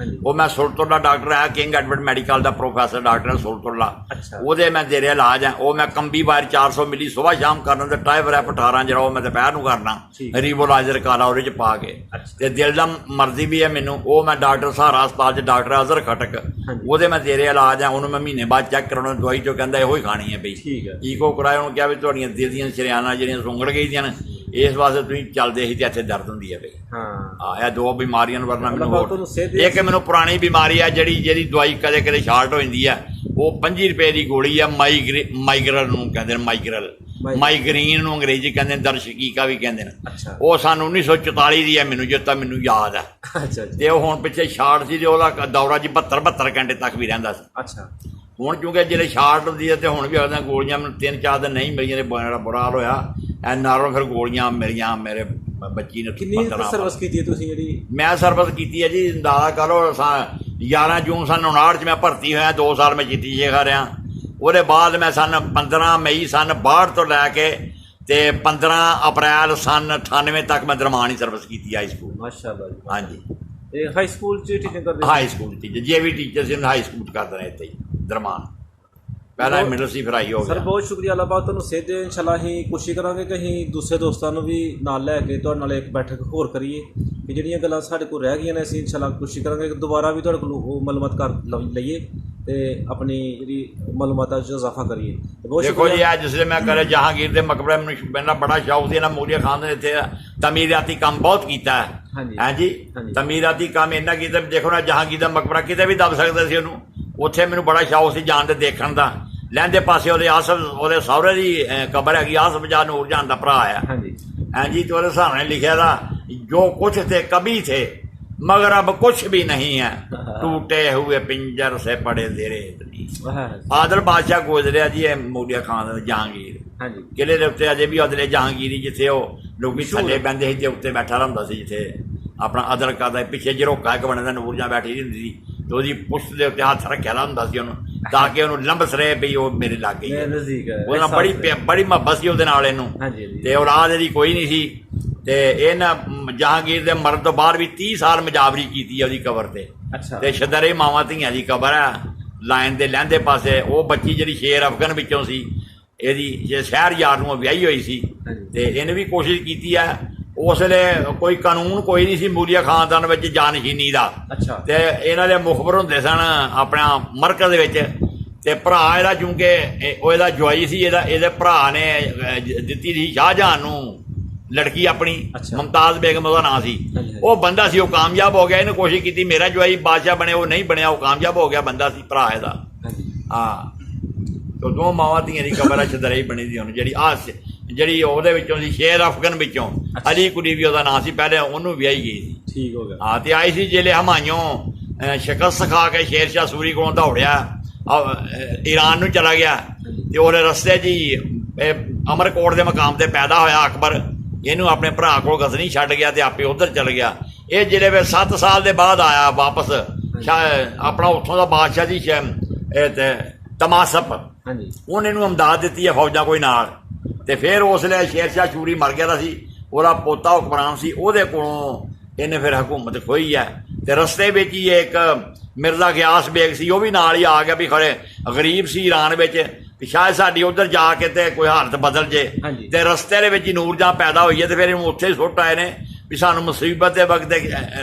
ਉਹ ਮੈਂ ਸੁਲਤਾਨ ਦਾ ਡਾਕਟਰ ਹੈ, ਕਿੰਗ ਐਡਵਰਡ ਮੈਡੀਕਲ ਦਾ ਪ੍ਰੋਫੈਸਰ ਡਾਕਟਰ ਹੈ ਸੁਲਤਾਨ ਦਾ, ਉਹਦੇ ਮੈਂ ਦੇ ਰਿਹਾ ਇਲਾਜ ਹੈ। ਉਹ ਮੈਂ ਕੰਬੀ ਵਾਇਰ 400 ਮਿਲੀ ਸੁਬਾਹ ਸ਼ਾਮ ਕਰਨਾ ਤੇ ਟਾਈਵਰੈਪ 18 ਜਿਹੜਾ ਉਹ ਮੈਂ ਦੁਪਹਿਰ ਨੂੰ ਕਰਨਾ, ਰੀਬੋਲਾਈਜ਼ਰ ਕਾਲਾ ਉਹਦੇ 'ਚ ਪਾ ਕੇ। ਤੇ ਦਿਲ ਦਾ ਮਰਜ਼ੀ ਵੀ ਹੈ ਮੈਨੂੰ, ਉਹ ਮੈਂ ਡਾਕਟਰ ਸਹਾਰਾ ਹਸਪਤਾਲ 'ਚ ਡਾਕਟਰ ਅਜ਼ਹਰ ਖਟਕ ਉਹਦੇ ਮੈਂ ਦੇ ਰਿਹਾ ਇਲਾਜ ਹੈ। ਉਹਨੂੰ ਮੈਂ ਮਹੀਨੇ ਬਾਅਦ ਚੈੱਕ ਕਰਾਉਣਾ, ਦਵਾਈ 'ਚੋਂ ਕਹਿੰਦਾ ਇਹੋ ਹੀ ਖਾਣੀ ਹੈ ਬਈ, ਈਕੋ ਕਰਾਇਆ। ਉਹਨੂੰ ਕਿਹਾ ਵੀ ਤੁਹਾਡੀਆਂ ਦਿਲ ਦੀਆਂ ਸ਼ਰਿਆਨਾਂ ਜਿਹੜੀਆਂ ਸੁੰਗੜ ਗਈਆਂ ਨੇ, ਇਸ ਵਾਸਤੇ ਤੁਸੀਂ ਚੱਲਦੇ ਸੀ ਤੇ ਇੱਥੇ ਦਰਦ ਹੁੰਦੀ ਹੈ ਬਈ। ਹਾਂ ਇਹ ਦੋ ਬਿਮਾਰੀਆਂ ਨੂੰ ਵਰਨਾ ਮੈਨੂੰ ਹੋਰ ਇੱਕ ਮੈਨੂੰ ਪੁਰਾਣੀ ਬਿਮਾਰੀ ਹੈ ਜਿਹੜੀ ਦਵਾਈ ਕਦੇ ਕਦੇ ਸ਼ਾਰਟ ਹੋ ਜਾਂਦੀ ਹੈ, ਉਹ 25 ਰੁਪਏ ਦੀ ਗੋਲੀ ਹੈ, ਮਾਈਗਰਲ ਨੂੰ ਕਹਿੰਦੇ ਨੇ, ਮਾਈਗ੍ਰੇਨ ਨੂੰ ਅੰਗਰੇਜ਼ੀ ਕਹਿੰਦੇ ਨੇ, ਦਰਸ਼ਕੀਕਾ ਵੀ ਕਹਿੰਦੇ ਨੇ। ਉਹ ਸਨ 1944 ਦੀ ਹੈ, ਮੈਨੂੰ ਜਿੱਦਾਂ ਮੈਨੂੰ ਯਾਦ ਹੈ। ਤੇ ਉਹ ਹੁਣ ਪਿੱਛੇ ਸ਼ਾਰਟ ਸੀ ਤੇ ਉਹਦਾ ਦੌਰਾ ਜੀ 72 ਘੰਟੇ ਤੱਕ ਵੀ ਰਹਿੰਦਾ ਸੀ। ਹੁਣ ਕਿਉਂਕਿ ਜਿਹੜੇ ਸ਼ਾਰਟ ਹੁੰਦੀ ਹੈ ਤੇ ਹੁਣ ਵੀ ਆਖਦੇ ਗੋਲੀਆਂ ਮੈਨੂੰ 3-4 ਦਿਨ ਨਹੀਂ ਮਿਲੀਆਂ, ਤੇ ਬੜਾ ਬੁਰਾ ਹਾਲ ਹੋਇਆ ਨਾਲੋਂ ਫਿਰ ਗੋਲੀਆਂ ਮਿਲੀਆਂ ਮੇਰੇ ਬੱਚੀ ਨੇ। ਕਿੰਨੀ ਸਰਵਿਸ ਕੀਤੀ ਹੈ ਤੁਸੀਂ ਜਿਹੜੀ? ਮੈਂ ਸਰਵਿਸ ਕੀਤੀ ਹੈ ਜੀ, ਅੰਦਾਜ਼ਾ ਕਰੋ 11 ਜੂਨ ਸੰਨ 59 'ਚ ਮੈਂ ਭਰਤੀ ਹੋਇਆ, 2 ਸਾਲ ਮੈਂ ਚਿੱਟੀ ਜੇਖਾ ਰਿਹਾ। ਉਹਦੇ ਬਾਅਦ ਮੈਂ ਸੰਨ 15 ਮਈ ਸੰਨ 62 ਤੋਂ ਲੈ ਕੇ ਤੇ 15 ਅਪ੍ਰੈਲ ਸੰਨ 98 ਤੱਕ ਮੈਂ ਦਰਮਾਨ ਹੀ ਸਰਵਿਸ ਕੀਤੀ ਹਾਈ ਸਕੂਲ। ਮਾਸ਼ਾਅੱਲਾ। ਹਾਂਜੀ ਤੇ ਹਾਈ ਸਕੂਲ 'ਚ ਟੀਚਿੰਗ ਕਰਦੇ? ਹਾਈ ਸਕੂਲ ਟੀਚਰ, ਜੇ ਵੀ ਟੀਚਰ ਸੀ ਹਾਈ ਸਕੂਲ 'ਚ ਕਰਦੇ ਰਹੇ ਇੱਥੇ ਹੀ ਦਰਮਾਨ, ਪਹਿਲਾਂ ਮਿਡਲ ਸੀ ਫਿਰ ਹਾਈ ਹੋ ਗਿਆ। ਸਰ ਬਹੁਤ ਸ਼ੁਕਰੀਆ, ਅੱਲਾਹ ਪਾਕ ਤੁਹਾਨੂੰ ਸਿਹਤ ਦੇ। ਇਨਸ਼ਾਅੱਲਾ ਅਸੀਂ ਕੋਸ਼ਿਸ਼ ਕਰਾਂਗੇ ਕਿ ਅਸੀਂ ਦੂਸਰੇ ਦੋਸਤਾਂ ਨੂੰ ਵੀ ਨਾਲ ਲੈ ਕੇ ਤੁਹਾਡੇ ਨਾਲ ਇੱਕ ਬੈਠਕ ਹੋਰ ਕਰੀਏ, ਕਿ ਜਿਹੜੀਆਂ ਗੱਲਾਂ ਸਾਡੇ ਕੋਲ ਰਹਿ ਗਈਆਂ ਨੇ ਅਸੀਂ ਇਨਸ਼ਾਅੱਲਾ ਕੋਸ਼ਿਸ਼ ਕਰਾਂਗੇ ਕਿ ਦੁਬਾਰਾ ਵੀ ਤੁਹਾਡੇ ਕੋਲ ਉਹ ਮਾਲੂਮਾਤ ਕਰ ਲਈਏ ਤੇ ਆਪਣੀ ਜਿਹੜੀ ਮਾਲੂਮਾਤਾਂ 'ਚ ਇਜ਼ਾਫਾ ਕਰੀਏ। ਦੇਖੋ ਜੀ ਅੱਜ ਜਿਸਲੇ ਮੈਂ ਕਰੇ ਜਹਾਂਗੀਰ ਦੇ ਮਕਬਰੇ ਮੈਨੂੰ ਪਹਿਲਾਂ ਬੜਾ ਸ਼ੌਕ ਸੀ, ਇਹਨਾਂ ਮੂਲੀਆ ਖਾਨ ਨੇ ਇੱਥੇ ਤਮੀਰਾਤੀ ਕੰਮ ਬਹੁਤ ਕੀਤਾ ਹੈ। ਹਾਂਜੀ ਤਮੀਰਾਤੀ ਕੰਮ ਇੰਨਾ ਕੀਤਾ, ਦੇਖੋ ਨਾ ਜਹਾਂਗੀਰ ਦਾ ਮਕਬਰਾ ਕਿਤੇ ਵੀ ਦੱਬ ਸਕਦੇ ਸੀ ਉਹਨੂੰ, ਉੱਥੇ ਮੈਨੂੰ ਬੜਾ ਸ਼ੌਕ ਸੀ ਜਾਣ ਦੇ ਦੇਖਣ ਦਾ। ਲਹਿੰਦੇ ਪਾਸੇ ਉਹਦੇ ਆਸਫ ਉਹਦੇ ਸਹੁਰੇ ਦੀ ਕਬਰ ਹੈਗੀ, ਆਸਫ ਜਾ ਨੂਰ ਜਾਨ ਦਾ ਭਰਾ ਆ। ਹਾਂਜੀ ਤੇ ਉਹਦੇ ਸਾਹਮਣੇ ਲਿਖਿਆ ਦਾ ਜੋ ਕੁਛ ਥੇ ਕਭੀ ਥੇ मगर अब कुछ भी नहीं है, टूटे हुए पिंजर से पड़े तेरे। आदल बादशाह गुजरिया जी मूलिया खान जहांगीर किले के उत्ते अजे भी अदले जहांगीर जिथे लोग थले बहते थे उत्ते बैठा रहा से, जिथे अपना अदल करता पिछे झरोका एक बने नूर जहाँ बैठी होंगी थी, तो उसकी पुश्त के उत्ते हथ रखा होंगे सी उन्होंने, ताकि उन्होंने लंबस रहे भी वो मेरे लागे ही। बड़ी मुहब्बत सी उहदे औलाद इहदी कोई नहीं सी। ते इन्हां जहांगीर दे मरण तो बाद भी 30 साल मजावरी की उसकी कबर ते शदरे मावां धियां दी कबर है लाइन दे लहंदे पासे। वो बच्ची जी शेर अफगन विचों सी, इहदी शहर यार नूं विआही होई सी, ते इन्हें भी कोशिश की है। उस वेले कोई कानून कोई नहीं सी मूलिया खानदान विच जानशीनी दा, ते इन्हां दे मुखबर हुंदे सन अपना मरकज विच। ते भरा इहदा चूंकि इहदा जवाई सी, इहदे भरा ने दित्ती सी शाहजहां नूं लड़की अपनी मुमताज बेगम उसका नाम सी। वो बंदा सी, वो कामयाब हो गया। इन्हें कोशिश की मेरा जवाई बादशाह बने, वो नहीं बनया, वो कामयाब हो गया बंदा सी भरा है। हाँ तो दो मावां धियां दी कबर छदरे बनी दी हुण जी ਉਹਦੇ ਵਿੱਚੋਂ ਸੀ शेर अफगन ਵਿੱਚੋਂ अली कुड़ी भी ਉਹਦਾ नाम सी, पहले ਉਹਨੂੰ ਵਿਆਹੀ गई सी। ठीक हो गया। हाँ तो आई सी जिले हमायूं शिकस्त खा के शेर शाह सूरी को दौड़िया ईरान नूं चला गया, तो ਉਹਦੇ रस्ते जी अमरकोट के मकाम से पैदा होया अकबर, ਇਹਨੂੰ ਆਪਣੇ ਭਰਾ ਕੋਲ ਗਜ਼ਨੀ ਛੱਡ ਗਿਆ ਤੇ ਆਪੇ ਉਧਰ ਚਲ ਗਿਆ। ਇਹ ਜਿਹੜੇ ਵੇ 7 ਸਾਲ ਦੇ ਬਾਅਦ ਆਇਆ ਵਾਪਸ ਆਪਣਾ ਉੱਥੋਂ ਦਾ ਬਾਦਸ਼ਾਹ ਜੀ ਤਮਾਸਪ, ਉਹਨੇ ਨੂੰ ਅਮਦਾਦ ਦਿੱਤੀ ਹੈ ਫੌਜਾਂ ਕੋਈ ਨਾਲ। ਤੇ ਫਿਰ ਉਸ ਵੇਲੇ ਸ਼ੇਰ ਸ਼ਾਹ ਸ਼ੂਰੀ ਮਰ ਗਿਆ ਦਾ ਸੀ, ਉਹਦਾ ਪੋਤਾ ਹੁਕਮਰਾਨ ਸੀ, ਉਹਦੇ ਕੋਲੋਂ ਇਹਨੇ ਫਿਰ ਹਕੂਮਤ ਖੋਈ ਹੈ। ਤੇ ਰਸਤੇ ਵਿੱਚ ਹੀ ਇੱਕ ਮਿਰਜ਼ਾ ਗਿਆਸ ਬੇਗ ਸੀ, ਉਹ ਵੀ ਨਾਲ ਹੀ ਆ ਗਿਆ ਵੀ ਖਰੇ ਗਰੀਬ ਸੀ ਈਰਾਨ ਵਿੱਚ, शायद साड़ी उधर जाके ते कोई हालत बदल जे। ते रस्ते दे विच नूर जहाँ पैदा हुई है, तो फिर उत्थे सुट आए ने भी सानू मुसीबत के वक्त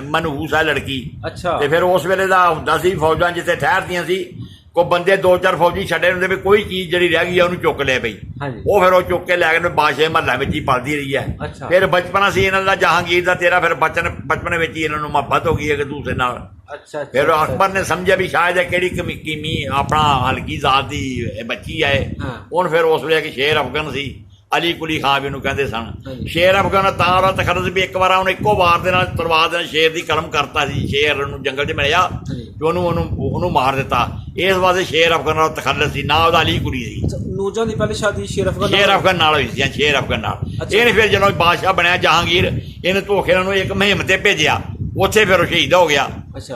मनहूस है लड़की। ते फिर उस वेले दा हुंदा सी फौजां जिथे ठहरदियां सी, कोई बंदे 2-4 फौजी छड्डे हुंदे भी कोई चीज़ जिहड़ी रह गई उहनूं चुक ले पई, वो फिर वो चुक के लै गए बादशाह महल्ला विच ही पलदी रही है। फिर बचपना सी इन्हां दा जहांगीर दा, तेरा फिर बचपन विच ही इन्हां नूं मुहब्बत हो गई एक दूसरे नाल। फिर अकबर ने समझा भी शायद किहड़ी कीमी अपना हल्की जात दी बच्ची है। हुण फिर उस वेले शेर अफगन सी, अली कुली खां भी उन्होंने कहते सन। शेर अफगन तां तखरस भी एक बार उन्हें एको वार दे नाल तलवार दे नाल शेर की कलम करता सी, शेर नूं जंगल च मिलिया ते उन्होंने मार दिता। इस वास्ते शेर अफगन नाल तखरस सी, ना उहदा अली कुली सी। नूरजहां दी पहली शादी शेर अफगन नाल होई सी, शेर अफगन नाल। इहने फिर जदों बादशाह बनया जहांगीर, इहने धोखे नाल एक मुहिम ते भेजिया, उत्थे फिर शहीद हो गया।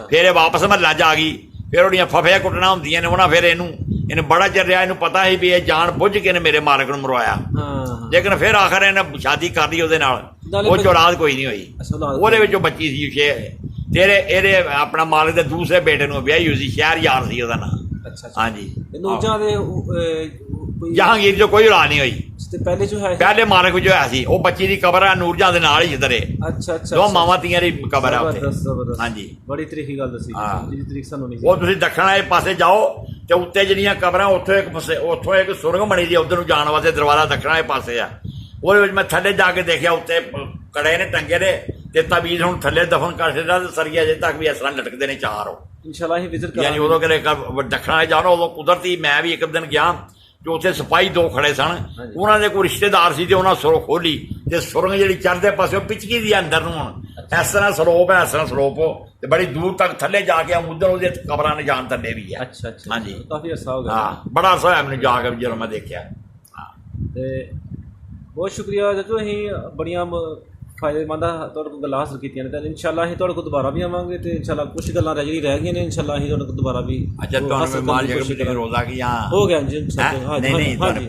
फिर वापस महल्ला च आ गई, फिर उहदियां फफे कुटना हुंदियां ने, उन्हां फिर इहनूं ਇਹਨੇ ਬੜਾ ਚਿਰ ਰਿਹਾ, ਇਹਨੂੰ ਪਤਾ ਸੀ ਵੀ ਇਹ ਜਾਣ ਬੁੱਝ ਕੇ ਨੇ ਮੇਰੇ ਮਾਲਕ ਨੂੰ ਮਰਵਾਇਆ। ਲੇਕਿਨ ਫਿਰ ਆਖਰ ਇਹਨੇ ਸ਼ਾਦੀ ਕਰ ਲਈ ਉਹਦੇ ਨਾਲ, ਉਹ 'ਚ ਔਲਾਦ ਕੋਈ ਨਹੀਂ ਹੋਈ। ਉਹਦੇ ਵਿੱਚੋਂ ਬੱਚੀ ਸੀ ਇਹਦੇ ਆਪਣਾ ਮਾਲਕ ਦੇ ਦੂਸਰੇ ਬੇਟੇ ਨੂੰ ਵਿਆਹੀ ਹੋਈ ਸੀ, ਸ਼ਹਿਰਯਾਰ ਸੀ ਉਹਦਾ ਨਾਂ। ਹਾਂਜੀ, ਜਹਾਂਗੀਰ ਜੋ ਕੋਈ ਔਲਾਦ ਨਹੀਂ ਹੋਈ। ਪਹਿਲੇ ਮਾਲਕ ਵਿੱਚ ਹੋਇਆ ਸੀ। ਉਹ ਬੱਚੀ ਦੀ ਕਬਰ ਹੈ ਨੂਰਜਹਾਂ ਦੇ ਨਾਲ ਹੀ ਜਿੱਧਰੇ ਦੋ ਮਾਵਾਂ ਧੀਆਂ ਦੀ ਕਬਰ ਹੈ ਉੱਥੇ। ਹਾਂਜੀ, ਬੜੀ ਤਰੀਕੀ ਗੱਲ ਦੱਸੀ ਜਿਹਦੀ ਤਰੀਕ ਸਾਨੂੰ ਨਹੀਂ। ਉਹ ਤੁਸੀਂ ਦੱਖਣ ਵਾਲੇ ਪਾਸੇ ਜਾਓ ਤੇ ਉੱਤੇ ਜਿਹੜੀਆਂ ਕਬਰਾਂ ਉੱਥੋਂ ਇੱਕ ਸੁਰੰਗ ਬਣੀ ਦੀ ਉੱਧਰ ਨੂੰ ਜਾਣ ਵਾਸਤੇ ਦਰਵਾਜ਼ਾ ਦੱਖਣ ਵਾਲੇ ਪਾਸੇ ਆ। ਉਹਦੇ ਵਿੱਚ ਮੈਂ ਥੱਲੇ ਜਾ ਕੇ ਦੇਖਿਆ, ਉੱਤੇ ਕੜੇ ਨੇ ਟੰਗੇ ਨੇ ਤੇ ਤਾਵੀਜ਼ ਹੁਣ ਥੱਲੇ ਦਫਨ ਕਰ ਦਿੱਤਾ ਤੇ ਸਰੀਆ ਅਜੇ ਤੱਕ ਵੀ ਇਸ ਤਰ੍ਹਾਂ ਲਟਕਦੇ ਨੇ ਚਾਰ। ਇਨਸ਼ਾਅੱਲਾ ਅਸੀਂ ਵਿਜ਼ਿਟ ਕਰਾਂਗੇ। ਯਾਨੀ ਉਦੋਂ ਕਿਤੇ ਦੱਖਣ ਵਾਲੇ ਜਾਣਾ, ਉਦੋਂ ਕੁਦਰਤੀ ਮੈਂ ਵੀ ਇੱਕ ਦਿਨ ਗਿਆ ਤੇ ਉੱਥੇ ਸਿਪਾਹੀ ਦੋ ਖੜੇ ਸਨ, ਉਹਨਾਂ ਦੇ ਕੋਈ ਰਿਸ਼ਤੇਦਾਰ ਸੀ ਤੇ ਉਹਨਾਂ ਸੁਰੰਗ ਖੋਲੀ ਤੇ ਸੁਰੰਗ ਜਿਹੜੀ ਚੜ੍ਹਦੇ ਪਾਸੇ ਪਿਚਕੀ ਦੀ ਅੰਦਰ ਨੂੰ ਹੁਣ ਇਸ ਤਰ੍ਹਾਂ ਸਲੋਪ ਹੈ, ਇਸ ਤਰ੍ਹਾਂ ਸਲੋਪ ਤੇ ਬੜੀ ਦੂਰ ਤੱਕ ਥੱਲੇ ਜਾ ਕੇ ਉਧਰ ਉਹਦੇ ਕਬਰਾਂ ਨੇ ਜਾਣ ਥੱਲੇ ਵੀ ਹੈ। ਹਾਂਜੀ, ਕਾਫੀ ਅਰਸਾ ਹੋ ਗਿਆ। ਹਾਂ, ਬੜਾ ਅਰਸਾ ਹੋਇਆ ਮੈਨੂੰ ਜਾ ਕੇ ਜਦੋਂ ਮੈਂ ਦੇਖਿਆ। ਤੇ ਬਹੁਤ ਸ਼ੁਕਰੀਆ ਜੱਜੂ, ਅਸੀਂ ਬੜੀਆਂ ਫਾਇਦੇਮੰਦ ਤੁਹਾਡੇ ਕੋਲ ਗੱਲਾਂ ਹਾਸਲ ਕੀਤੀਆਂ ਨੇ ਤੇ ਇਨਸ਼ਾਅੱਲਾ ਅਸੀਂ ਤੁਹਾਡੇ ਕੋਲ ਦੁਬਾਰਾ ਵੀ ਆਵਾਂਗੇ ਤੇ ਇਨਸ਼ਾਅੱਲਾ ਕੁਝ ਗੱਲਾਂ ਜਿਹੜੀ ਰਹਿ ਗਈਆਂ ਨੇ ਇਨਸ਼ਾਅੱਲਾ ਅਸੀਂ ਤੁਹਾਡੇ ਕੋਲ ਦੁਬਾਰਾ ਵੀ। ਅੱਛਾ, ਤੁਹਾਨੂੰ ਮਾਲ ਜਗ੍ਹਾ ਰੋਜ਼ਾ ਕੀ? ਹੋ ਗਿਆ ਜੀ। ਨਹੀਂ